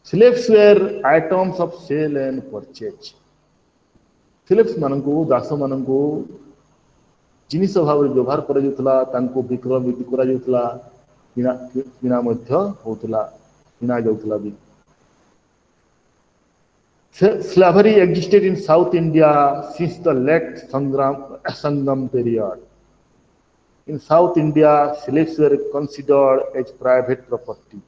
Slaves were items of sale and purchase. Slaves ମାନଙ୍କୁ ଦାସ ମାନଙ୍କୁ ଜିନିଷ ଭାବରେ ବ୍ୟବହାର କରାଯାଉଥିଲା, ତାଙ୍କୁ ବିକ୍ରୟ ବିକ୍ରି କରାଯାଉଥିଲା, କିଣା ମଧ୍ୟ ହେଉଥିଲା, କିଣା ଯାଉଥିଲା ବି। Slavery existed in South India since the late Sangam period. In South India, slaves were considered as private property.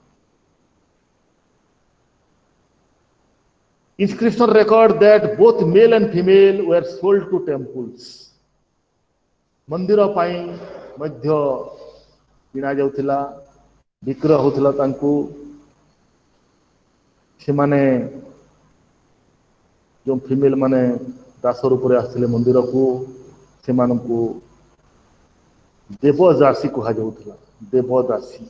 Inscription record that both male and female were sold to temples. मंदिर ପାଇଁ ମଧ୍ୟ କିଣା ଯାଉଥିଲା, ବିକ୍ରୟ ହେଉଥିଲା ତାଙ୍କୁ। ସେମାନେ ଯେଉଁ ଫିମେଲ ମାନେ ଦାସ ରୂପରେ ଆସିଥିଲେ ମନ୍ଦିରକୁ, ସେମାନଙ୍କୁ ଦେବଦାସୀ କୁହାଯାଉଥିଲା, devadasi.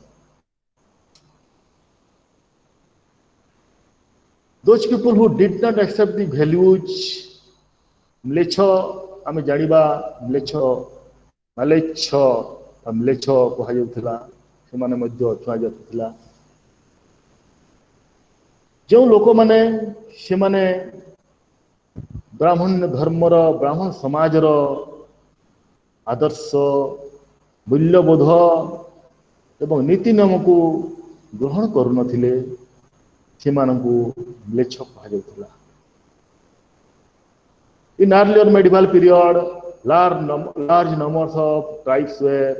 Those people who did not accept the values, ମ୍ଲେଚ୍ଛ, ଆମେ ଜାଣିବା ମ୍ଲେଚ୍ଛ କୁହାଯାଉଥିଲା, ସେମାନେ ମଧ୍ୟ ଛୁଆ ଯାଉଥିଲା। ଯେଉଁ ଲୋକମାନେ ସେମାନେ ବ୍ରାହ୍ମଣ ଧର୍ମର, ବ୍ରାହ୍ମଣ ସମାଜର ଆଦର୍ଶ, ମୂଲ୍ୟବୋଧ ଏବଂ ନୀତି ନିୟମକୁ ଗ୍ରହଣ କରୁନଥିଲେ, ସେମାନଙ୍କୁ ମ୍ଲେଚ୍ଛ କୁହାଯାଉଥିଲା। In earlier medieval period, large numbers of tribes were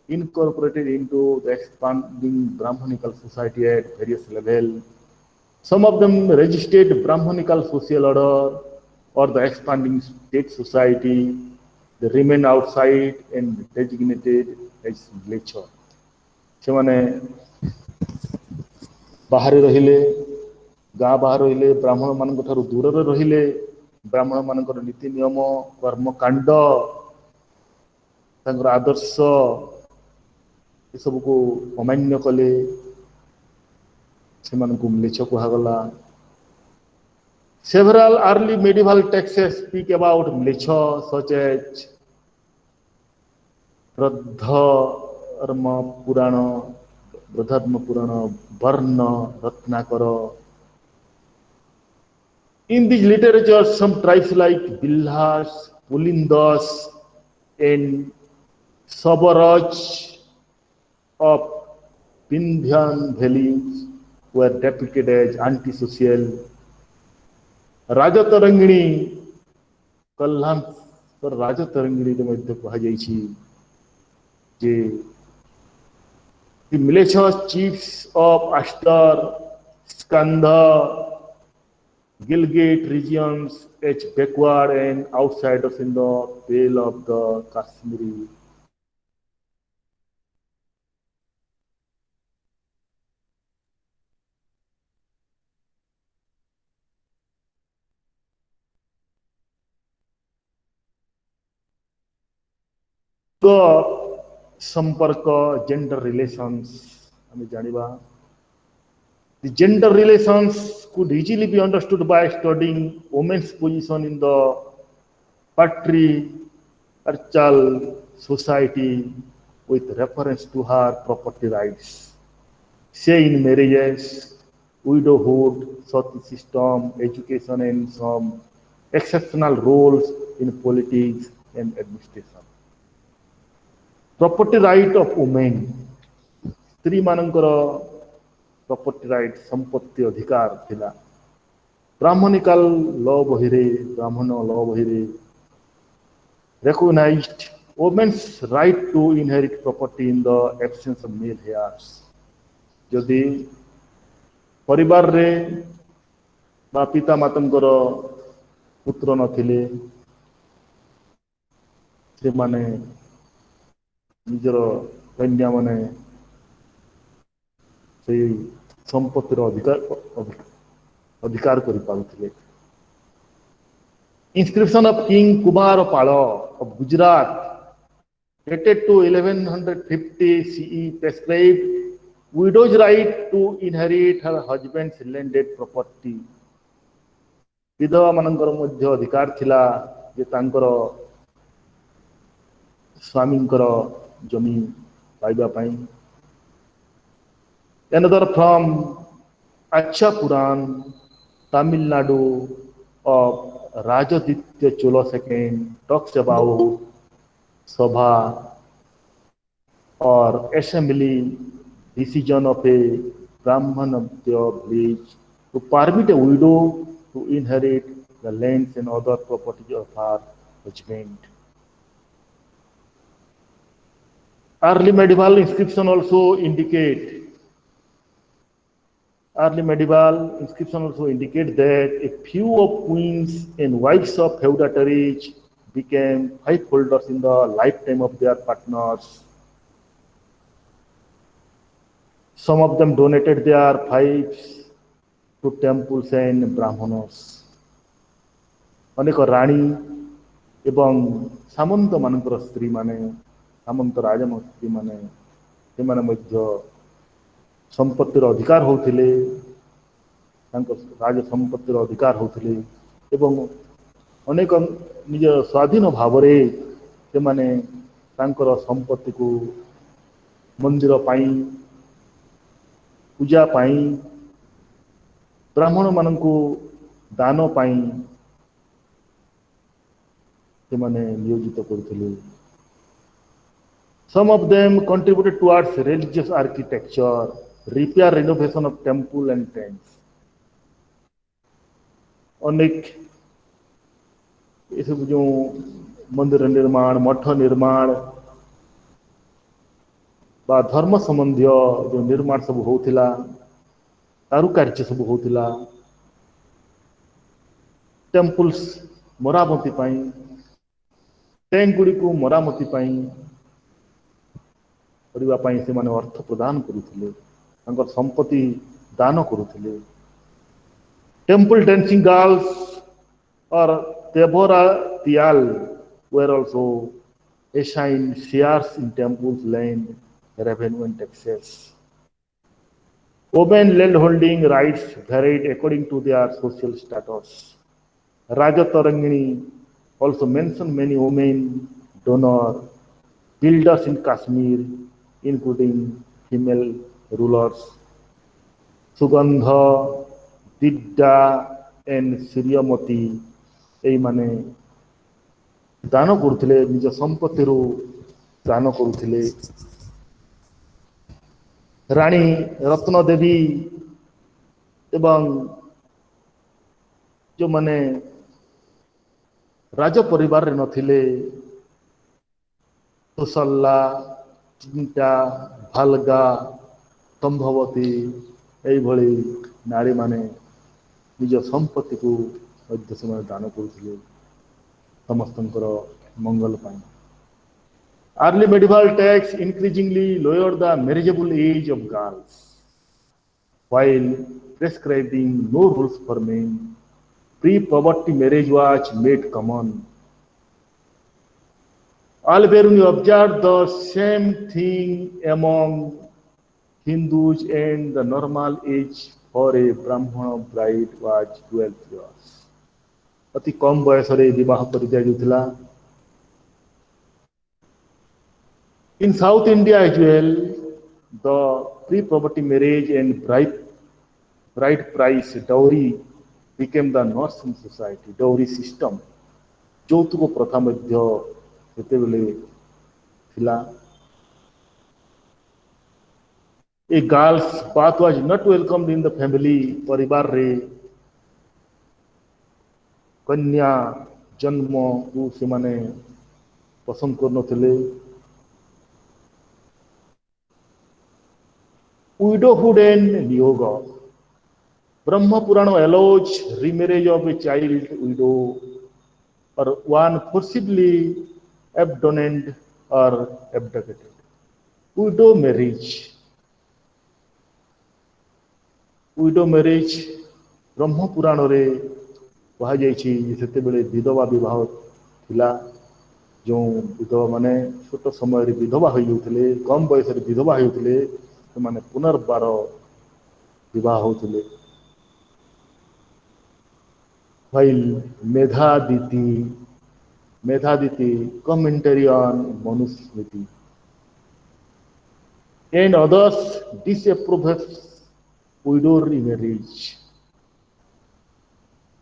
incorporated into the expanding Brahmanical society at various levels. Some of them resisted Brahmanical social order or the expanding state society. They remained outside and designated as ମ୍ଲେଚ୍ଛ। ସେମାନେ ବାହାରେ ରହିଲେ, ଗାଁ ବାହାରେ ରହିଲେ, ବ୍ରାହ୍ମଣ ମାନଙ୍କ ଠାରୁ ଦୂରରେ ରହିଲେ, ବ୍ରାହ୍ମଣ ମାନଙ୍କର ନୀତି ନିୟମ, କର୍ମକାଣ୍ଡ, ତାଙ୍କର ଆଦର୍ଶ ଏସବୁକୁ ଅମାନ୍ୟ କଲେ, ସେମାନଙ୍କୁ ମ୍ଲେଚ୍ଛ କୁହାଗଲା। Several early medieval texts speak about ମ୍ଲେଚ୍ଛ, such as ବୃଦ୍ଧର୍ମ ପୁରାଣ, ବର୍ଣ୍ଣ Ratnakar. In these literatures, some tribes like Billhas, Pulindas, and Sabaraj of Vindhyan valleys were depicted as antisocial. ରାଜତରଙ୍ଗିଣୀ, କଲ୍ହାଣ୍ଡର ରାଜତରଙ୍ଗିଣୀରେ ମଧ୍ୟ କୁହାଯାଇଛି ଯେ the ମ୍ଲେଚ୍ଛ chiefs of Ashtar, Skandha, Gilgit regions as backward and outsiders in the Pale of the Kashmiri. संपर्क, gender relations, हमें जानिबा. The gender relations could easily be understood by studying women's position in the patriarchal society with reference to her property rights, say in marriages, widowhood, sati system, education, and some exceptional roles in politics and administration. Property right of women, स्त्री मानकर property right, संपत्ति अधिकार थिला. Brahminical law बहिरे, ब्राह्मण law बहिरे recognized women's right to inherit property in the absence of male heirs. जदि परिवार रे बा पिता मातंकर पुत्र नथिले से माने निजर कन्या माने से संपत्तिर अधिकार करि पारुथिले. Inscription of King Kumarapala of Gujarat, dated to 1150 CE, prescribed widow's right to inherit her husband's landed property. विधवा मानकर मध्य अधिकार थिला जे तांकर स्वामींकर जमी पाइबा पाई. Another from Acha Puran, Tamil Nadu of Rajaditya Chola II talks about Sabha or assembly decision of a Brahmanabdya village to permit a widow to inherit the lands and other property of her husband. Early medieval inscription also indicate that a few of queens and wives of feudatories became fief holders in the lifetime of their partners. Some of them donated their fiefs to temples and brahmanas. अनेक राणी एवं सामंत मानकर स्त्री माने सामंत राजा स्त्री माने से माने मध्य संपत्तिर अधिकार होथिले, राज संपत्तिर अधिकार होथिले एवं अनेक निज स्वाधीन भावरे से माने तांकर संपत्ति को मंदिर पाई पूजा पाई ब्राह्मण मानकु दान पाई से माने नियोजित करथिले. Some of them contributed towards religious architecture, repair, renovation of temple and temples. अनेक ये सब जो मंदिर निर्माण मठ निर्माण बा धर्म संबंधी जो निर्माण सब होतिला कारुकार्य सब होतिला टेम्पल्स मरामती पाई टैंक गुड़ी को मरामती पाई करबा पाई से माने अर्थ प्रदान करुथिले तांकर संपत्ति दान करुथिले. Temple dancing girls or Devoratial were also assigned shares in temples, land, revenue and taxes. Women landholding rights varied according to their social status. Raja Tarangini also mentioned many women donor builders in Kashmir, including female rulers. Sugandha, Didda and Suryamati एई माने दान करुथिले निज संपत्ति रो दान करुथिले. रानी रत्न देवी एवं जो माने राज परिवार रे नथिले सुसल्ला चिंता भालगा संभवती एई भली नारी माने निज संपत्ति को मध्य समय दान करुथिले समस्तंकर मंगल पाई. Early medieval texts increasingly lowered the marriageable age of girls while prescribing no rules for men. Pre-poverty marriage was made common. Alberuni observed the same thing among Hindus, and the normal age for a Brahmana bride was 12 years. अति कम बयस विवाह कर दिया जाउथिला. In South India as well, the pre-poverty marriage and bride price dowry became the norm in society. Dowry system ଯୌତୁକ ପ୍ରଥା ମଧ୍ୟ ସେତେବେଳେ ଥିଲା. A girl's path was not welcomed in the family. परिवार रे कन्या जन्म को से माने पसंद करनथिले। Widowhood and Yoga. Brahma Purana allows remarriage of a child widow or one forcibly abandoned or abdicated. Widow marriage. Widow marriage ब्रह्म पुराण रे कहा जायछि सेतेबेले विधवा विवाह थिला। जो विधवा माने छोट समय रे विधवा होई जाउथिले, कम बयस रे विधवा होई जाउथिले, से माने पुनर्बार विवाह होउथिले। while Medhaditi commentary on Manusmriti and others disapproves widow remarriage.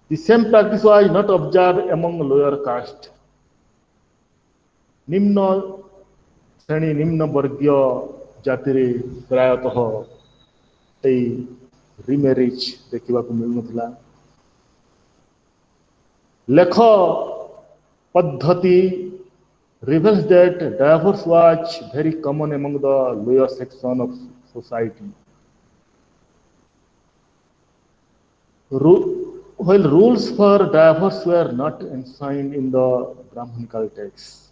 The same practice was not observed among lower caste. निम्न श्रेणी निम्न वर्गीय जाति रे प्रायतः रिमेरेज देखा मिलुनथिला। लेख पद्धति reveals that divorce was very common among the lower section of society. While rules for divorce were not enshrined in the Brahmanical texts,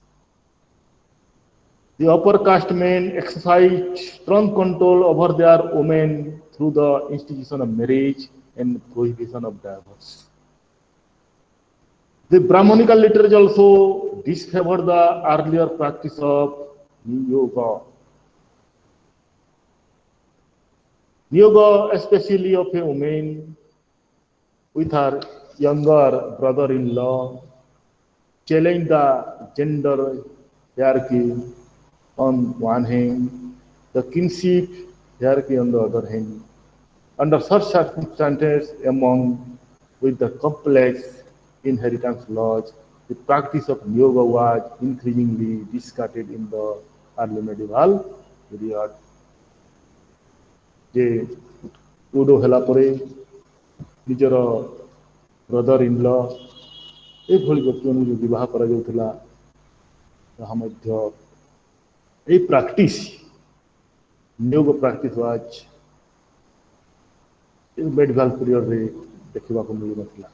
the upper caste men exercised strong control over their women through the institution of marriage and prohibition of divorce. The Brahmanical literature also disfavored the earlier practice of yoga. Yoga, especially of a woman with her younger brother-in-law, challenged the gender hierarchy on one hand, the kinship hierarchy on the other hand. Under such circumstances, among with the complex inheritance laws, the practice of yoga was increasingly discarded in the early medieval period. जे उडो हेला परे निजर brother in law A भली व्यक्ति जो विवाह करा जाउथला ताहा मध्य ए practice योग practice was medieval period रे देखा मिल नथिला।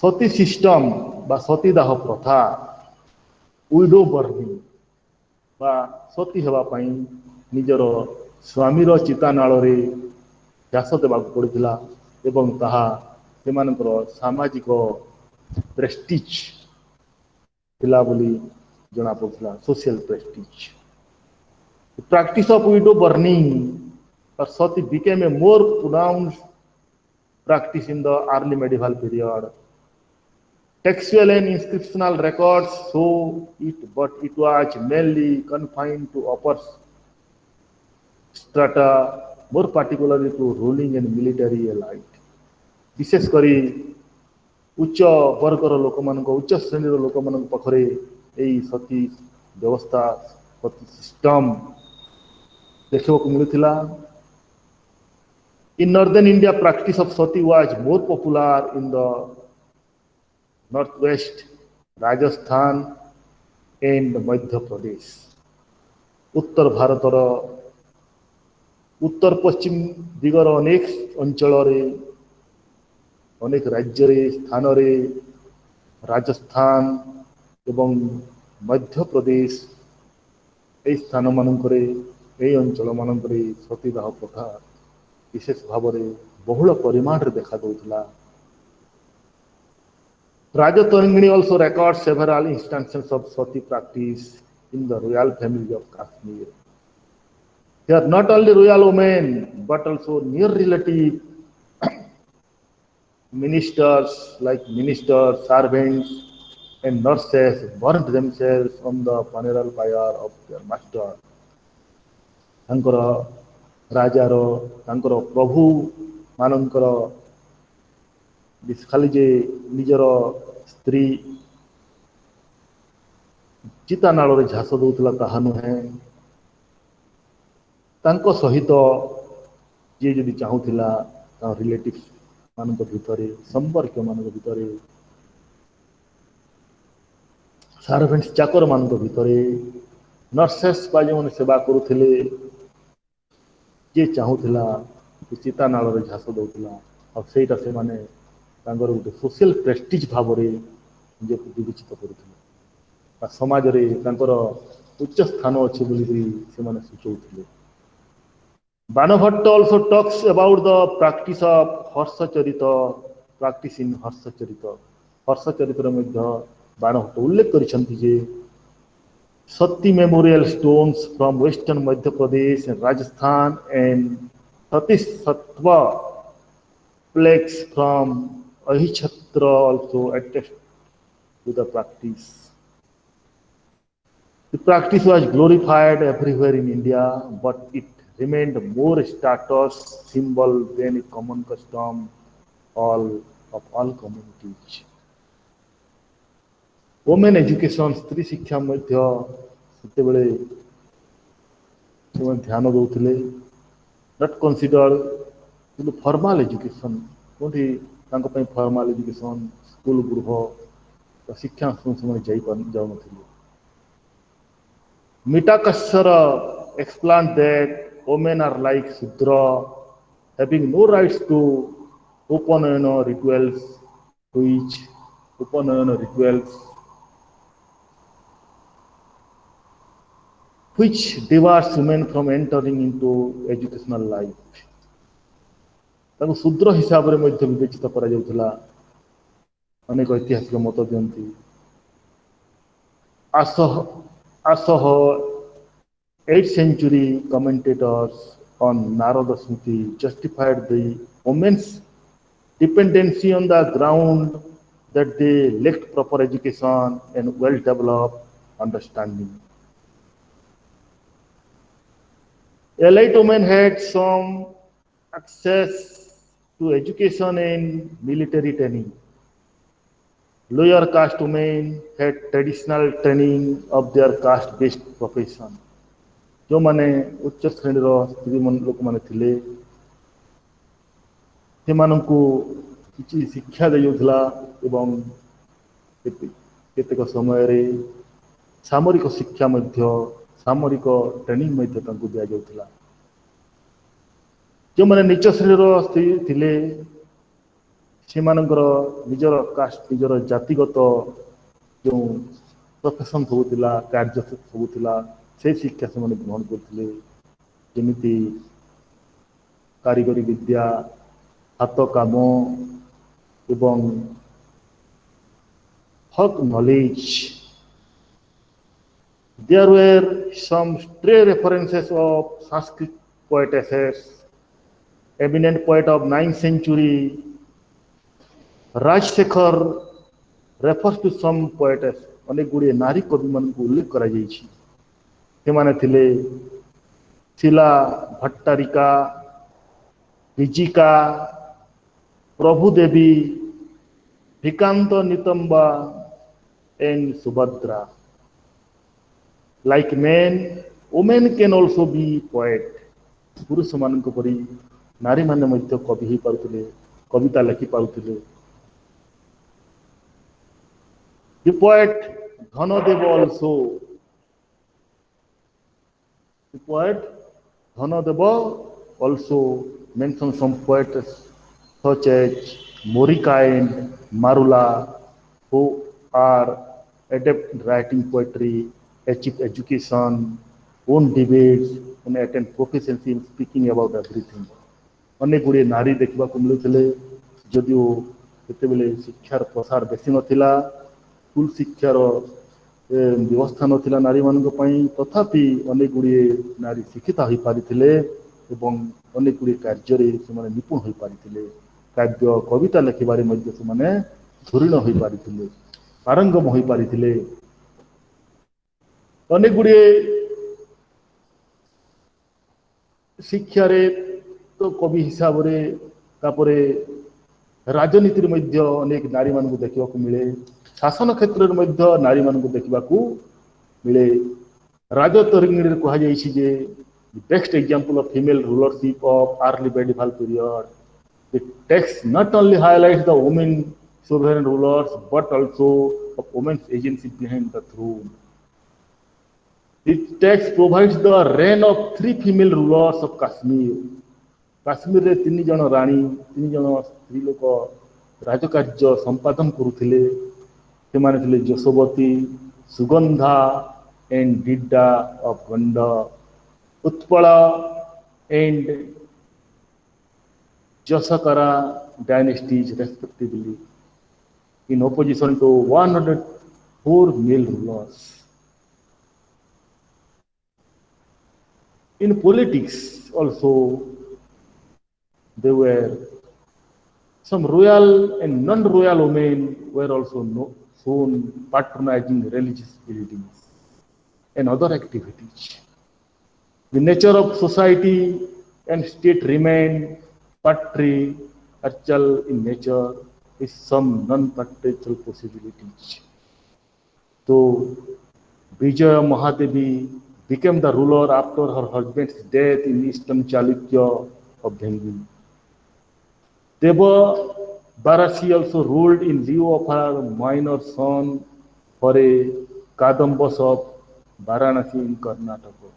सती सिस्टम बा सतीदाह प्रथा उइडो बर्निंग बा सती हेबा पई निजर स्वामीर चिता नाଳରେ ध्यास देवा पड़ता एवं ताहा सेमानकर सामाजिक प्रेस्टिज थिला बोली जना पड़ता, social prestige. Practice of window burning or sati became a more pronounced practice in the early medieval period. Textual and inscriptional records show it, but it was mainly confined to upper strata, more particularly to ruling and military elite. विशेष करी उच्च वर्गर लोक मान उच्च श्रेणी लोक मान पाखरे यही सती व्यवस्था सती सिस्टम देखा मिलूला। In northern India, practice of sati was more popular in the northwest, Rajasthan and Madhya Pradesh. उत्तर भारतर उत्तर पश्चिम दिगर अनेक अंचल अनेक राज्य स्थान राजस्थान एवं मध्य प्रदेश ए स्थान मानक अंचल मानक सतीदाह प्रथा विशेष भाव में बहुल परिमाण रे देखा दउथला। Rajatharangini also records several instances of sati practice in the royal family of Kashmir. Here not only royal women but also near relative ministers like ministers, servants and nurses burnt themselves on the funeral pyre of their master. राजार तांकर प्रभु मानकर खाली जे निजर स्त्री चिता नाल झास दउतला ताहा नुहे, तांको सहित जे जदि चाहूला रिलेटिव मानक भितर संपर्क मानक भितर सर्वेंट्स चाकर मान भितर नर्सेस बा जो सेवा करुले किए चाहूला चिता नाल झास दौला आईटा से गोटे सोशल प्रेस्टिज भाव निजक विवेचित कर समाज उच्च स्थान अच्छे से सूचौले Banabhatta also talks about the practice of Harshacharita practice in Harshacharita Banabhatta उल्लेख कर sati memorial stones from western Madhya Pradesh and Rajasthan and सतीश सत्व plaques from Ahichhatra also attest to the practice. The practice was glorified everywhere in India, but it remained more status symbol than a common custom of all communities. Women education स्त्री शिक्षा मध्य सेते बेले ध्यान दौले not considered formal education कोठी formal education school गृह शिक्षा जाऊन मीटाकस्सर explained that women are like Sudra, having no rights to Upanayana rituals, which debarred women from entering into educational life. ताको शूद्र हिसाब रे मध्य विवेचित करा जाउथला अनेक ऐतिहासिक मत दियंती आसह 8th century commentators on Narada Smriti justified the women's dependency on the ground that they lacked proper education and well-developed understanding. Elite women had some access to education and military training. Lower caste women had traditional training of their caste-based profession. जो माने उच्च श्रेणी स्त्री लोक मैंने थे किसी शिक्षा दिला केतेक समय सामरिक शिक्षा सामरिक ट्रेनिंग दि जाऊला जो मैंने नीच श्रेणी स्त्री थे से निजर कास्ट निजर जातिगत जो प्रोफेशन सबूला कार्य सबूला से शिक्षा से ग्रहण करते जमी कारीगरी विद्या हाथ काम एवं folk knowledge. There were some stray references of Sanskrit poetesses. Eminent poet of 9th century Rajsekhar refers to some poetess. अनेक गुड़िए नारी कवि मान उल्लेख करा जाइछि माने थिले शिला भट्टारिका विजिका प्रभुदेवी भिकांत नितंबा and Subhadra. Like men, women can also be poet. पुरुष मान परी नारी मान कवि हो पारुले कविता लिखि पारुले. The poet Dhanadev also. The poet Dhanadeva also mentions some poets such as Morika and Marula, who are adept in writing poetry, achieve education, own debates, and attain proficiency in speaking about everything. अनेक गुड़िए नारी देखा मिलूले जदिओ से शिक्षार प्रसार बेसी नाला school शिक्षार व्यवस्था नाला नारी मान तथापि अनेक गुड़िए नारी शिक्षित हो पारी अनेक गुड़िए कार्य से निपुण हो पारी काव्य कविता लिखार से धुरीण हो पारी पारंगम हो पारी अनेक गुड़िए शिक्षार तो कवि हिसाब से राजनीति अनेक नारी मान देखा मिले शासन क्षेत्र में नारी मान देखा मिले. राजतरंगिणी कहुई best example of female rulership of early medieval period. It takes not only highlights the women sovereign rulers, but also of women's agency behind the throne. This text provides the reign of three female rulers of Kashmir. କାଶ୍ମୀରରେ ତିନି ଜଣ ରାଣୀ ତିନି ଜଣ ସ୍ତ୍ରୀ ଲୋକ ରାଜକାର୍ଯ୍ୟ ସମ୍ପାଦନ କରୁଥିଲେ। ସେମାନେ ଥିଲେ ଯଶୋବତୀ, Sugandha and Didda of Ganda, Utpala and Jasakara dynasties respectively, in opposition to 104 male rulers. In politics also, there were some royal and non-royal women were also shown patronizing religious buildings and other activities. The nature of society and state remain patriarchal in nature with some non-patriarchal possibilities. So Vijaya Mahadevi became the ruler after her husband's death in eastern Chalukya of Bhengi. Deva Barasi also ruled in lieu of her minor son for a Kadambas of Varanasi in Karnataka.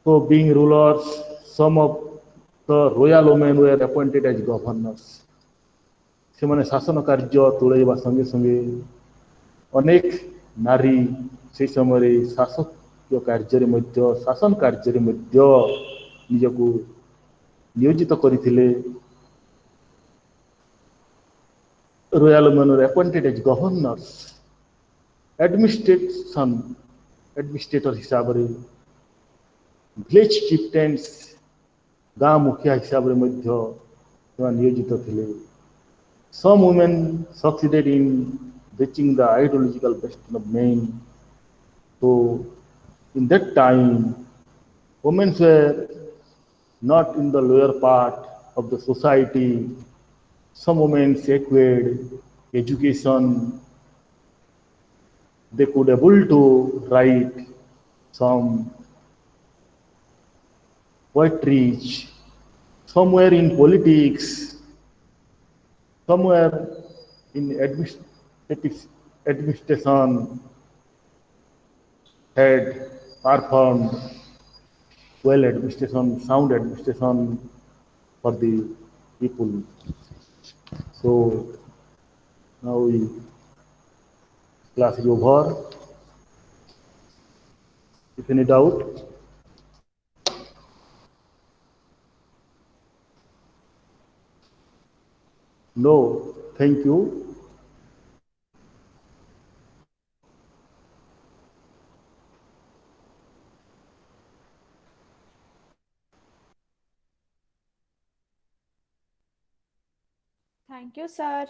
So being rulers, some of the royal women were appointed as governors. ସେମାନେ ଶାସନ କାର୍ଯ୍ୟ ତୁଳେଇବା ସଙ୍ଗେ ସଙ୍ଗେ ଅନେକ ନାରୀ ସେହି ସମୟରେ ଶାସକୀୟ କାର୍ଯ୍ୟରେ ମଧ୍ୟ ଶାସନ କାର୍ଯ୍ୟରେ ମଧ୍ୟ ନିଜକୁ ନିୟୋଜିତ କରିଥିଲେ। royal women were appointed as governors, administrator ହିସାବରେ, village chieftains, ଗାଁ ମୁଖିଆ ହିସାବରେ ମଧ୍ୟ ସେମାନେ ନିୟୋଜିତ ଥିଲେ। Some women succeeded in reaching the ideological bastion of men. So in that time, women were not in the lower part of the society. Some women acquired education. They could able to write some poetry, somewhere in politics, somewhere in administration had performed well administration, sound administration for the people. So now class is over. If any doubt? No, thank you. Thank you, sir.